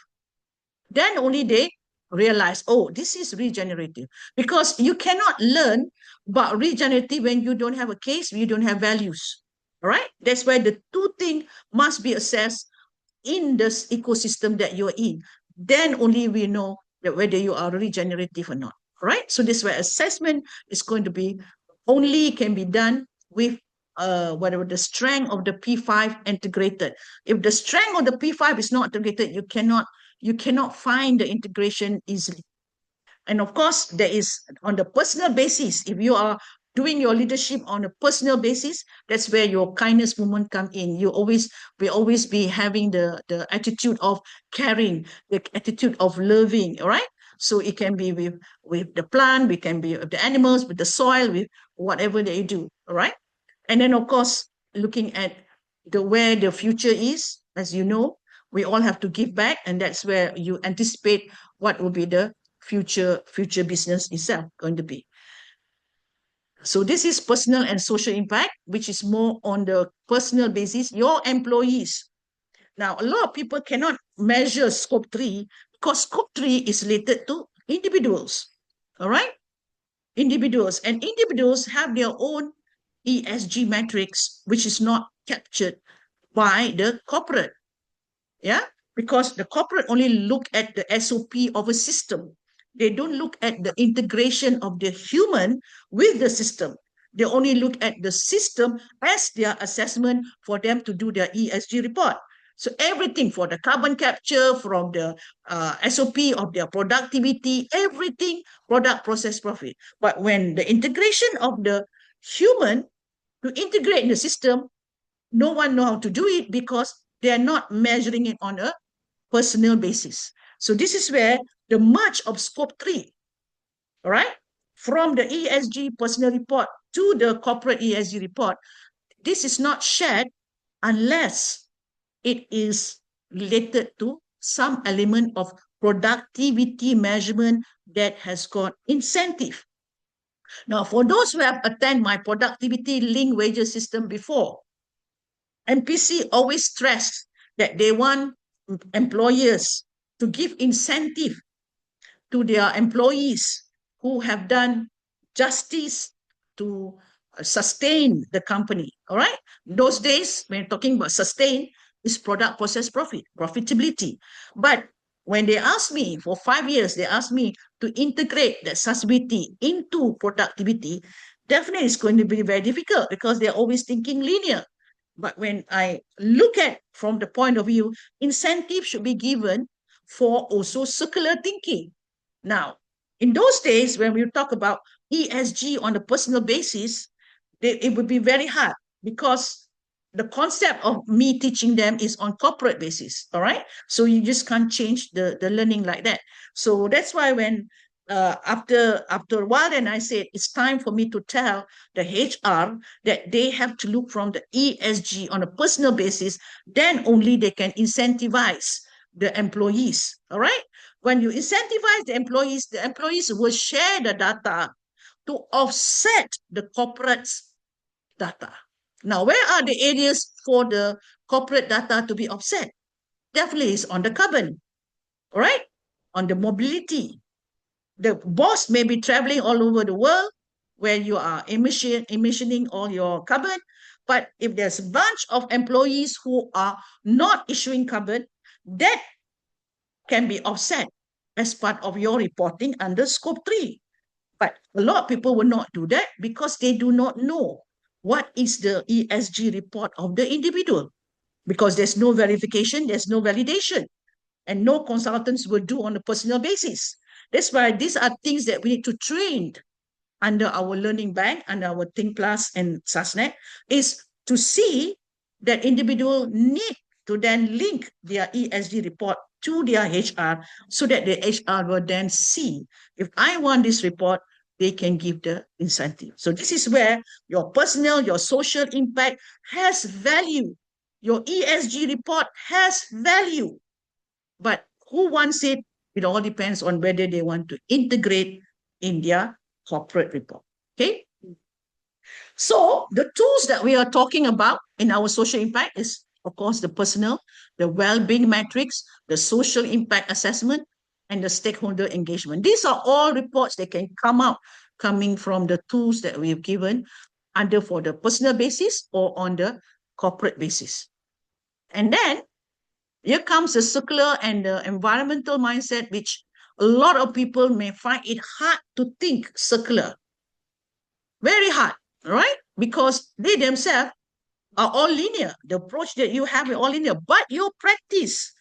Then only they realize, oh, this is regenerative. Because you cannot learn about regenerative when you don't have a case, you don't have values. All right. That's why the two things must be assessed in this ecosystem that you're in. Then only we know that whether you are regenerative or not. Right? So this way assessment is going to be only can be done with whatever the strength of the P5 integrated. If the strength of the P5 is not integrated, you cannot find the integration easily. And of course, there is on the personal basis, if you are doing your leadership on a personal basis, that's where your kindness movement come in. We always be having the attitude of caring, the attitude of loving, all right? So it can be with the plant, we can be with the animals, with the soil, with whatever that you do, all right? And then of course, looking at where the future is, as you know, we all have to give back, and that's where you anticipate what will be the future business itself going to be. So this is personal and social impact, which is more on the personal basis, your employees. Now, a lot of people cannot measure scope 3 because scope 3 is related to individuals. All right? Individuals. And individuals have their own ESG metrics, which is not captured by the corporate. Yeah? Because the corporate only look at the SOP of a system. They don't look at the integration of the human with the system. They only look at the system as their assessment for them to do their ESG report. So everything for the carbon capture, from the SOP of their productivity, everything product, process, profit. But when the integration of the human to integrate in the system, no one know how to do it because they are not measuring it on a personal basis. So this is where the merge of scope 3, all right, from the ESG personal report to the corporate ESG report, this is not shared unless it is related to some element of productivity measurement that has got incentive. Now, for those who have attended my productivity linked wages system before, MPC always stressed that they want employers to give incentive to their employees who have done justice to sustain the company. All right. Those days, when talking about sustain, is product, process, profit, profitability. But when they asked me for 5 years, they asked me to integrate that sustainability into productivity. Definitely, it's going to be very difficult because they're always thinking linear. But when I look at from the point of view, incentive should be given for also circular thinking. Now, in those days, when we talk about ESG on a personal basis, it would be very hard because the concept of me teaching them is on corporate basis. All right. So you just can't change the learning like that. So that's why when after a while, then I said it's time for me to tell the HR that they have to look from the ESG on a personal basis. Then only they can incentivize the employees. All right. When you incentivize the employees will share the data to offset the corporate's data. Now, where are the areas for the corporate data to be offset? Definitely is on the carbon, all right? On the mobility. The boss may be traveling all over the world where you are emissioning all your carbon. But if there's a bunch of employees who are not issuing carbon, that can be offset as part of your reporting under scope 3. But a lot of people will not do that because they do not know what is the ESG report of the individual, because there's no verification, there's no validation, and no consultants will do on a personal basis. That's why these are things that we need to train under our learning bank, under our Think Plus and SustNet, is to see that individual need to then link their ESG report to their HR so that the HR will then see, if I want this report, they can give the incentive. So this is where your personal, your social impact has value. Your ESG report has value. But who wants it It all depends on whether they want to integrate in their corporate report. Okay. So the tools that we are talking about in our social impact is, of course, the personal, the well-being metrics, the social impact assessment, and the stakeholder engagement. These are all reports that can come out coming from the tools that we've given, either for the personal basis or on the corporate basis. And then here comes the circular and the environmental mindset, which a lot of people may find it hard to think circular. Very hard, right? Because they themselves are all linear. The approach that you have is all linear, but your practice,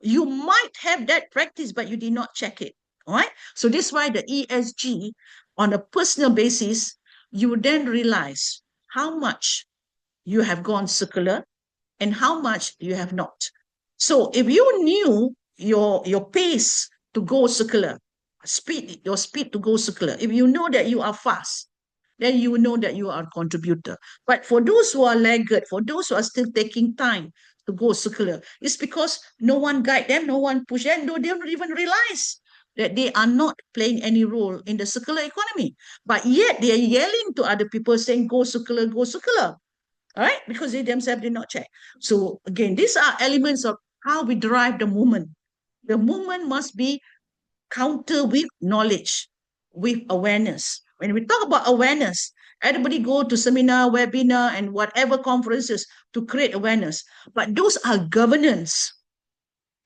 you might have that practice, but you did not check it. All right. So this is why the ESG on a personal basis, you then realize how much you have gone circular and how much you have not. So if you knew your pace to go circular, your speed to go circular, if you know that you are fast, then you know that you are a contributor. But for those who are laggard, for those who are still taking time to go circular, it's because no one guide them, no one push them, they don't even realize that they are not playing any role in the circular economy. But yet they are yelling to other people saying, go circular, go circular. All right, because they themselves did not check. So again, these are elements of how we drive the movement. The movement must be counter with knowledge, with awareness. When we talk about awareness, everybody go to seminar, webinar, and whatever conferences to create awareness. But those are governance.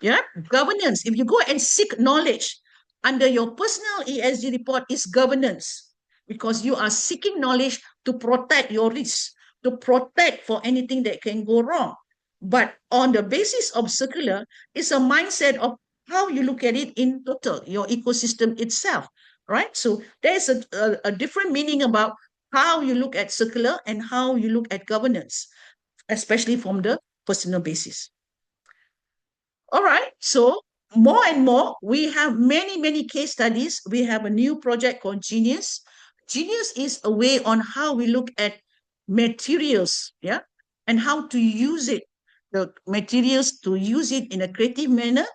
Yeah, governance. If you go and seek knowledge under your personal ESG report is governance, because you are seeking knowledge to protect your risk, to protect for anything that can go wrong. But on the basis of circular, it's a mindset of how you look at it in total, your ecosystem itself, right? So there's a different meaning about how you look at circular and how you look at governance, especially from the personal basis. All right, so more and more, we have many case studies. We have a new project called Genius. Genius is a way on how we look at materials, yeah, and how to use it, the materials to use it in a creative manner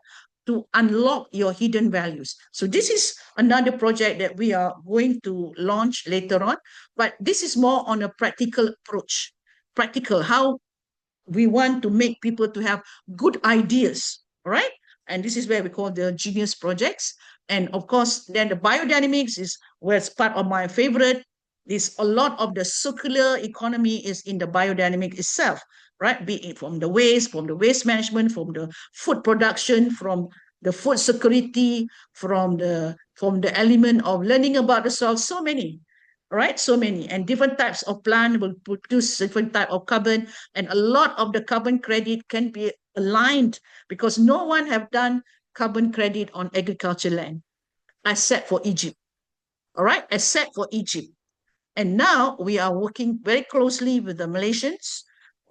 to unlock your hidden values. So this is another project that we are going to launch later on, but this is more on a practical approach. Practical, how we want to make people to have good ideas, right? And this is where we call the genius projects. And of course, then the biodynamics is where it's part of my favorite. This a lot of the circular economy is in the biodynamic itself, right? Be it from the waste management, from the food production, from the food security, from the element of learning about the soil, so many, right? So many, and different types of plant will produce different type of carbon, and a lot of the carbon credit can be aligned because no one have done carbon credit on agriculture land, except for Egypt. All right, except for Egypt. And now we are working very closely with the Malaysians,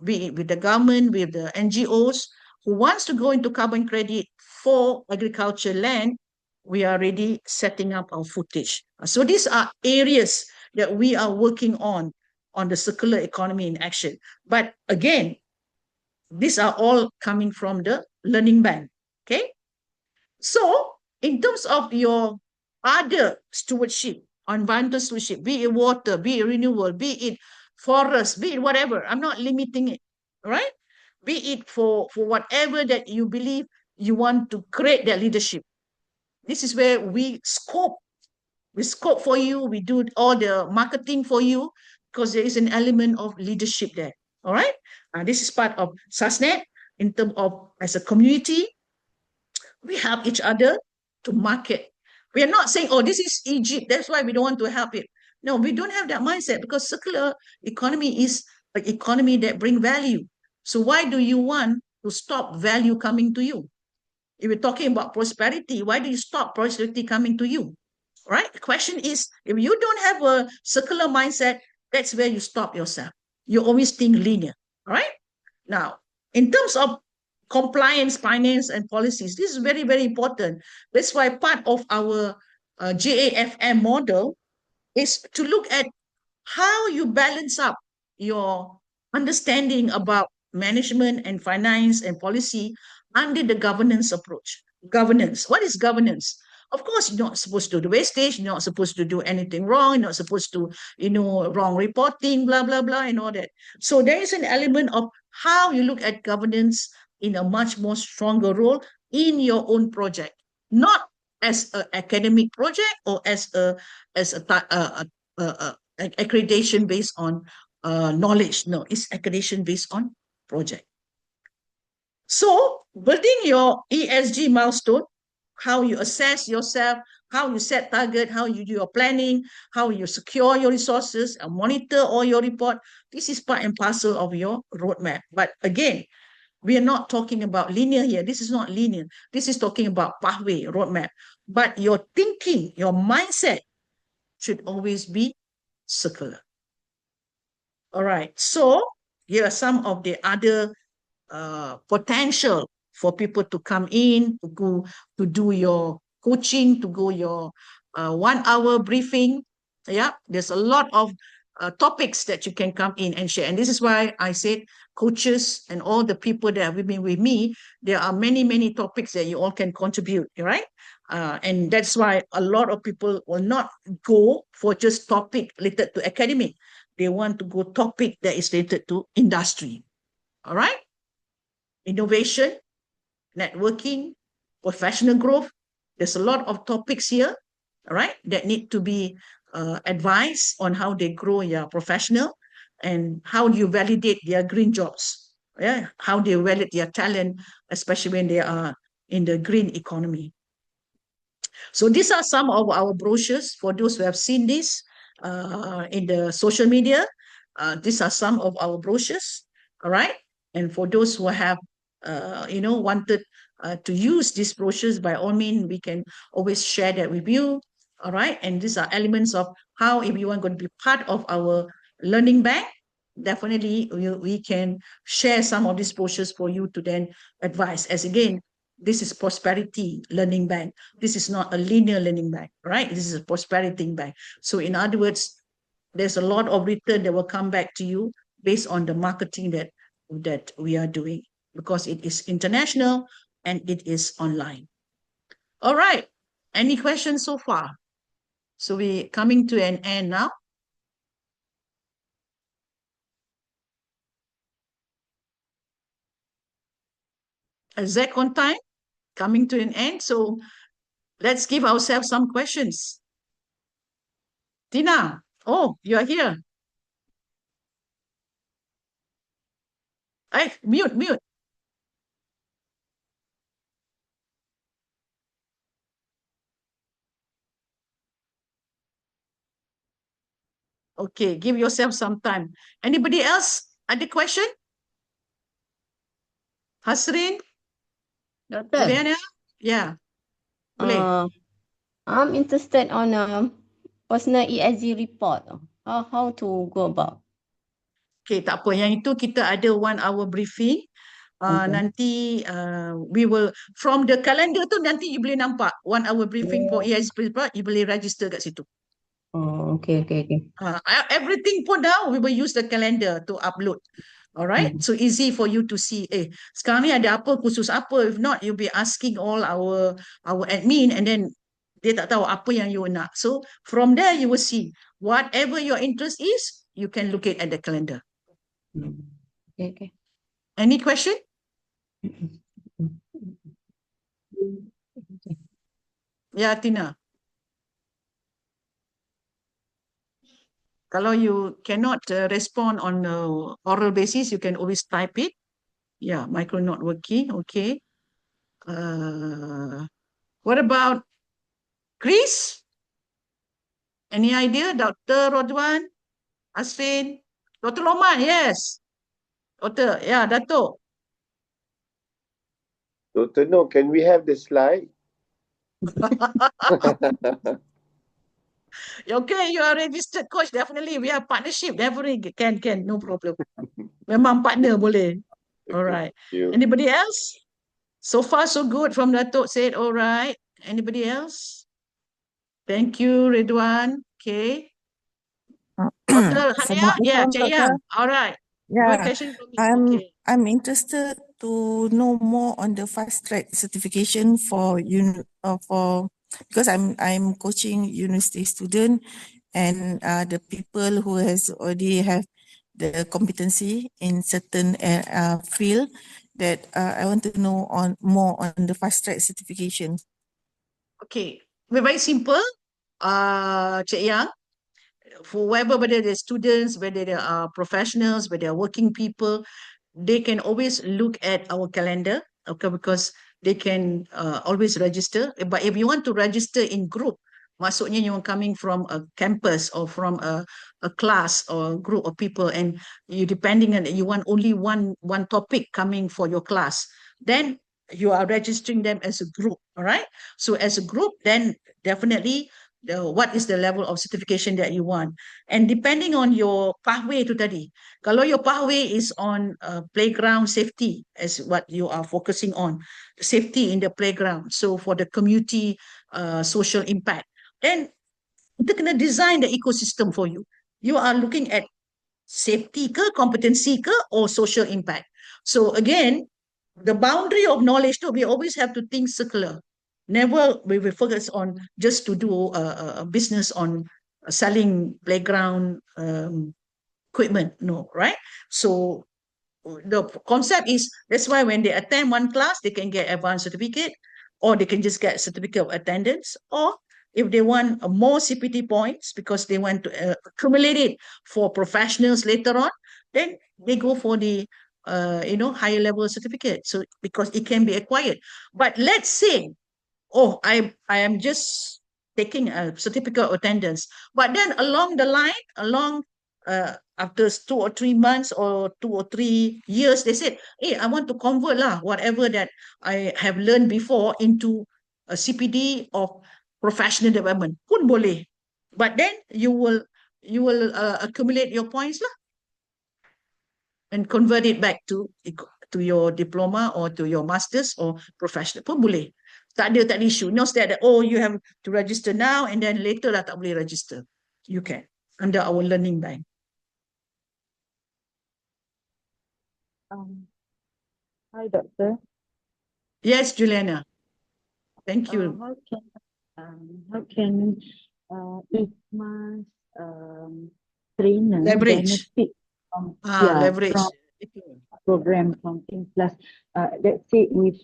be it with the government, with the NGOs, who wants to go into carbon credit for agriculture land. We are already setting up our footage. So these are areas that we are working on the circular economy in action. But again, these are all coming from the learning bank. Okay. So in terms of your other stewardship, environmental stewardship, be it water, be it renewable, be it forest, be it whatever, I'm not limiting it, right? Be it for whatever that you believe you want to create that leadership. This is where we scope for you, we do all the marketing for you, because there is an element of leadership there. All right. This is part of SustNet in terms of as a community, we help each other to market. We are not saying, oh, this is Egypt, that's why we don't want to help it. No, we don't have that mindset because circular economy is an economy that bring value. So why do you want to stop value coming to you? If we're talking about prosperity, why do you stop prosperity coming to you? Right? The question is, if you don't have a circular mindset, that's where you stop yourself. You always think linear. All right? Now, in terms of compliance, finance, and policies, this is very important. That's why part of our GAFM model is to look at how you balance up your understanding about management and finance and policy under the governance approach. governance. What is governance? Of course, you're not supposed to do wastage, you're not supposed to do anything wrong, you're not supposed to, wrong reporting, blah, blah, blah, and all that. So there is an element of how you look at governance in a much more stronger role in your own project, not as an academic project or as a accreditation based on knowledge. No, it's accreditation based on project. So building your ESG milestone, how you assess yourself, how you set target, how you do your planning, how you secure your resources, and monitor all your report. This is part and parcel of your roadmap. But again, we are not talking about linear here. This is not linear. This is talking about pathway, roadmap. But your thinking, your mindset should always be circular. All right. So here are some of the other potential for people to come in, to go to do your coaching, to go your 1 hour briefing. Yeah, there's a lot of topics that you can come in and share. And this is why I said coaches and all the people that have been with me, there are many, many topics that you all can contribute, right? And that's why a lot of people will not go for just topic related to academic. They want to go topic that is related to industry. All right? Innovation, networking, professional growth. There's a lot of topics here, all right, that need to be advised on how they grow their professional and how do you validate their green jobs, yeah, how they validate their talent, especially when they are in the green economy. So these are some of our brochures for those who have seen this in the social media. These are some of our brochures, all right? And for those who have, wanted to use these brochures, by all means, we can always share that with you, all right? And these are elements of how, if you are going to be part of our learning bank, definitely we can share some of these brochures for you to then advise. As again, this is prosperity learning bank. This is not a linear learning bank, right? This is a prosperity bank. So in other words, there's a lot of return that will come back to you based on the marketing that we are doing, because it is international and it is online. All right. Any questions so far? So we're coming to an end now. Exact on time, coming to an end. So let's give ourselves some questions. Tina, oh, you are here. Hey, mute. Okay, give yourself some time. Anybody else? Ada question? Hasrin? Doctor, Juliana? Yeah, boleh. I'm interested on personal ESG report. How to go about? Okay, tak apa. Yang itu kita ada 1 hour briefing. Okay. Nanti we will, from the calendar tu nanti you boleh nampak 1 hour briefing for ESG report, you boleh register kat situ. Oh, okay. Everything pun dah, we will use the calendar to upload. Alright, so easy for you to see. Sekarang ni ada apa, khusus apa? If not, you'll be asking all our admin, and then dia tak tahu apa yang you nak. So from there you will see whatever your interest is, you can look at the calendar. Okay. Any question? Yeah, Tina. Kalau you cannot respond on oral basis, you can always type it. Yeah, micro not working. Okay. What about Chris? Any idea? Dr. Rodwan? Asrin? Dr. Loman, yes. Dr. Yeah, Dato. Dr. No, can we have the slide? Okay, you are registered coach. Definitely, we have partnership. Definitely can, no problem. Memang partner boleh. All right. Anybody else? So far, so good from Dato' said, all right. Anybody else? Thank you, Ridwan. Okay. Dr. Hania? Yeah, Cheyang. All right. Yeah, Good question from me. I'm Okay. I'm interested to know more on the fast track certification for because I'm coaching university student and the people who has already have the competency in certain field that I want to know on more on the fast track certification. Okay, we're very simple. Cik Yang, for whether they're students, whether they are professionals, whether they're working people, they can always look at our calendar, okay, because they can always register. But if you want to register in group, maksudnya you're coming from a campus or from a class or a group of people, and you depending on you want only one topic coming for your class, then you are registering them as a group. All right. So as a group, then definitely what is the level of certification that you want, and depending on your pathway to tadi. Kalau your pathway is on playground safety as what you are focusing on, safety in the playground. So for the community social impact, then kita kena design the ecosystem for you. You are looking at safety ke, competency ke, or social impact. So again, the boundary of knowledge too, we always have to think circular. Never we will focus on just to do a business on selling playground equipment. No, right? So the concept is that's why when they attend one class, they can get advanced certificate, or they can just get certificate of attendance, or if they want more CPT points because they want to accumulate it for professionals later on, then they go for the higher level certificate. So because it can be acquired. But let's say, oh, I am just taking a certificate of attendance, but then along the line, after 2 or 3 months or 2 or 3 years, they said, hey, I want to convert lah whatever that I have learned before into a CPD of professional development. Pun boleh. But then you will accumulate your points lah and convert it back to your diploma or to your masters or professional pun boleh. Tak ada issue. Not that, oh, you have to register now and then later lah tak boleh register. You can under our learning bank. Hi, Doctor. Yes, Juliana. Thank you. How can ICMA's trainer Leverage. benefit from Leverage. from program from Think Plus? Let's say if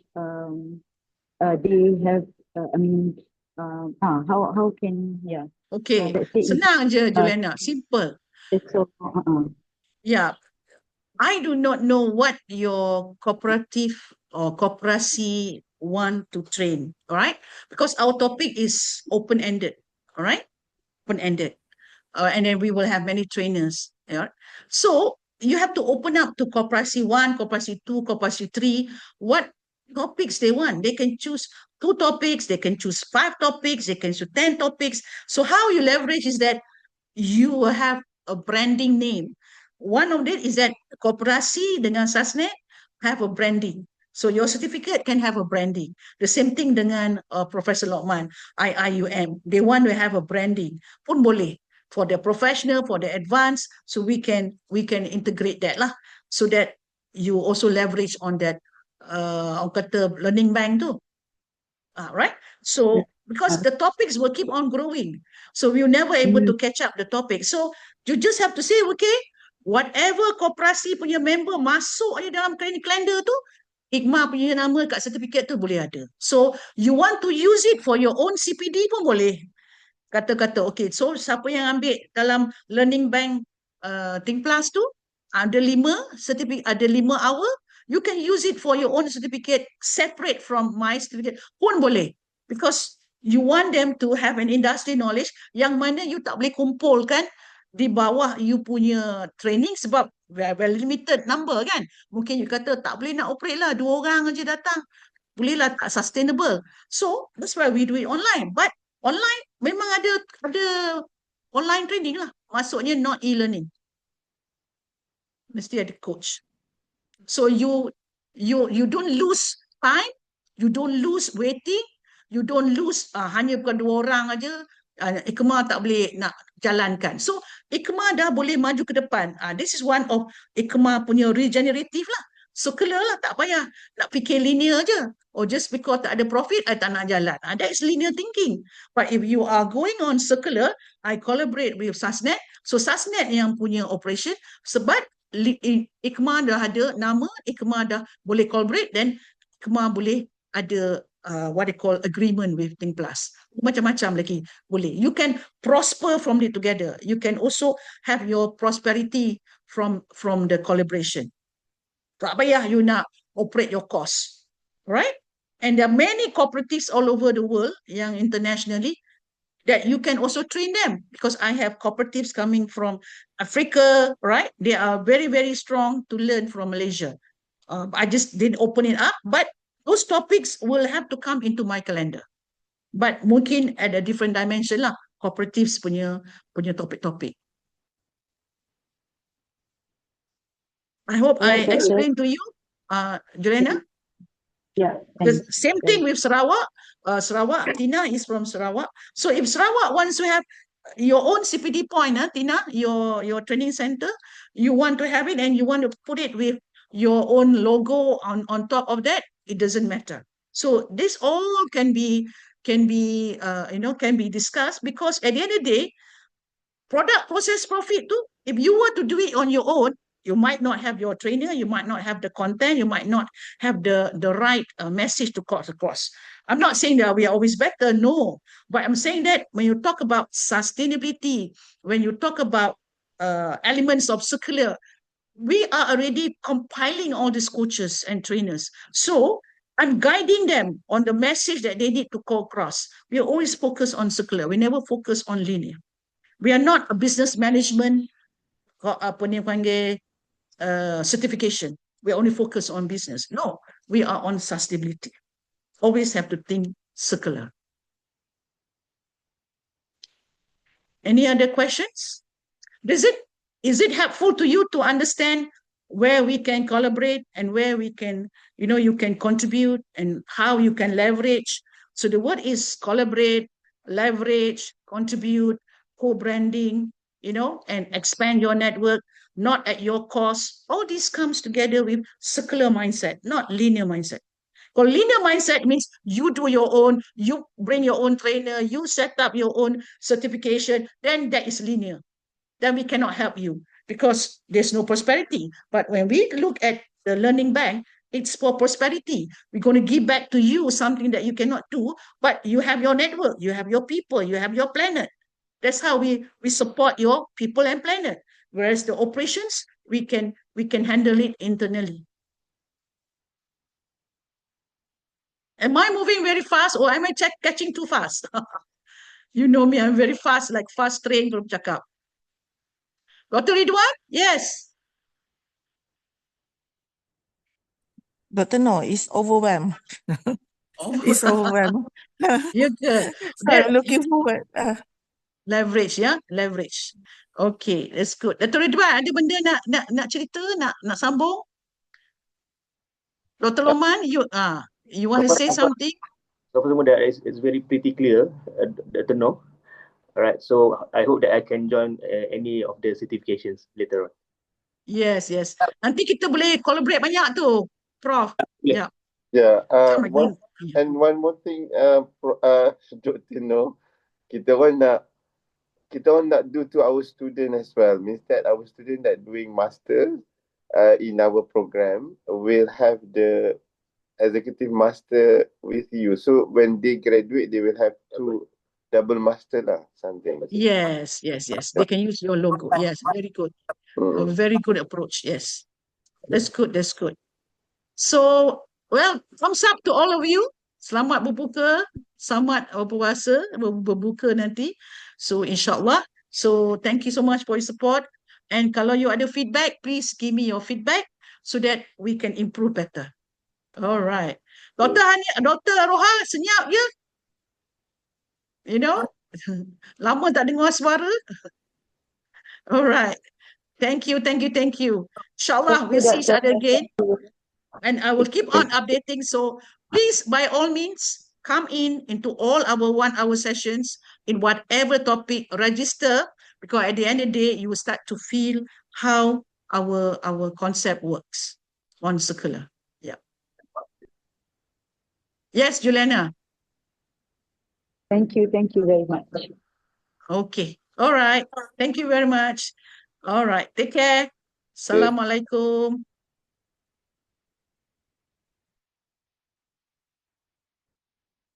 they have, how can Okay. let's say Senang je, Juliana. Simple. so Yeah. I do not know what your cooperative or koperasi want to train, all right? Because our topic is open-ended, all right? Open-ended. And then we will have many trainers. Yeah? So you have to open up to koperasi 1, koperasi 2, koperasi 3, what topics they want. They can choose 2 topics, they can choose 5 topics, they can choose 10 topics. So how you leverage is that you will have a branding name. One of it is that koperasi dengan SustNET have a branding. So your certificate can have a branding. The same thing dengan Professor Lokman, IIUM. They want to have a branding. Pun boleh. For the professional, for the advanced, so we can integrate that lah. So that you also leverage on that kata learning bank tu. Right? So because the topics will keep on growing. So we're never able to catch up the topic. So you just have to say, okay, whatever koperasi punya member masuk je dalam kalender tu, ICMA punya nama kat sertifikat tu boleh ada. So you want to use it for your own CPD pun boleh. Kata-kata, okay, so siapa yang ambil dalam learning bank Think Plus tu, ada 5 certificate, ada 5 hour, you can use it for your own certificate separate from my certificate pun boleh. Because you want them to have an industry knowledge yang mana you tak boleh kumpulkan di bawah you punya training sebab very limited number kan. Mungkin you kata tak boleh nak operate lah, 2 orang aja datang. Boleh lah tak sustainable. So that's why we do it online. But online memang ada online training lah. Maksudnya not e-learning. Mesti ada coach. So you don't lose time, you don't lose waiting, you don't lose hanya bukan 2 orang aja. ICMA tak boleh nak jalankan. So ICMA dah boleh maju ke depan. This is one of ICMA punya regenerative lah. circular lah, tak payah nak fikir linear je. Or just because tak ada profit, I tak nak jalan. That is linear thinking. But if you are going on circular, I collaborate with SustNET. So SustNET yang punya operation, sebab IKMA dah ada nama, IKMA dah boleh collaborate, then IKMA boleh ada what they call agreement with Think Plus. Macam-macam lagi boleh. You can prosper from it together. You can also have your prosperity from the collaboration. Tak payah you nak operate your cost. Right? And there are many cooperatives all over the world yang internationally that you can also train them, because I have cooperatives coming from Africa, right? They are very, very strong to learn from Malaysia. I just didn't open it up, but those topics will have to come into my calendar. But mungkin at a different dimension lah, cooperatives punya topik-topik. I hope I explained to you, Juliana. Yeah. Because same thing with Sarawak. Sarawak, Tina is from Sarawak. So if Sarawak wants to have your own CPD point, Tina, your training center, you want to have it and you want to put it with your own logo on top of that, it doesn't matter. So this all can be discussed, because at the end of the day, product process profit too, if you were to do it on your own, you might not have your trainer, you might not have the content, you might not have the right message to cross across. I'm not saying that we are always better, no. But I'm saying that when you talk about sustainability, when you talk about elements of circular, we are already compiling all these coaches and trainers. So I'm guiding them on the message that they need to go across. We always focus on circular. We never focus on linear. We are not a business management certification. We only focus on business. No, we are on sustainability. Always have to think circular. Any other questions? Is it helpful to you to understand where we can collaborate and where we can, you can contribute and how you can leverage? So the word is collaborate, leverage, contribute, co-branding, and expand your network, not at your cost. All this comes together with circular mindset, not linear mindset. Because linear mindset means you do your own, you bring your own trainer, you set up your own certification, then that is linear. Then we cannot help you because there's no prosperity. But when we look at the learning bank, it's for prosperity. We're going to give back to you something that you cannot do, but you have your network, you have your people, you have your planet. That's how we support your people and planet. Whereas the operations, we can handle it internally. Am I moving very fast or am I catching too fast? You know me, I'm very fast, like fast train belum cakap. Dr. Ridwan? Yes. Dr. No, it's overwhelmed. It's overwhelmed. You're good. So I'm looking forward. Leverage, ya, leverage. Okay, that's good. Dr. Ridwan, ada benda nak cerita, nak sambung? Dr. Loman, you want to say something? So for that it's very pretty clear, to know. All right, so I hope that I can join any of the certifications later on. Yes. Nanti kita boleh collaborate banyak tu, Prof. Yeah. Yeah. Sama One more thing, Dr. No, kita orang nak do to our student as well. Means that our student that doing master in our program will have the executive master with you. So when they graduate, they will have two double master lah, something. Yes. They can use your logo. Yes, very good. A very good approach. Yes. That's good. So, well, thumbs up to all of you. Selamat berbuka, selamat berpuasa, berbuka nanti. So, insyaAllah. So, thank you so much for your support. And kalau you ada feedback, please give me your feedback so that we can improve better. All right. Dr. Roha, senyap je. Lama tak dengar suara. All right. Thank you. Inshallah, we'll see each other again. And I will keep on updating. So please, by all means, come into all our 1 hour sessions in whatever topic, register, because at the end of the day, you will start to feel how our concept works. on circular. Yeah. Yes, Juliana. Thank you very much. Okay. All right. Thank you very much. All right. Take care. Assalamualaikum.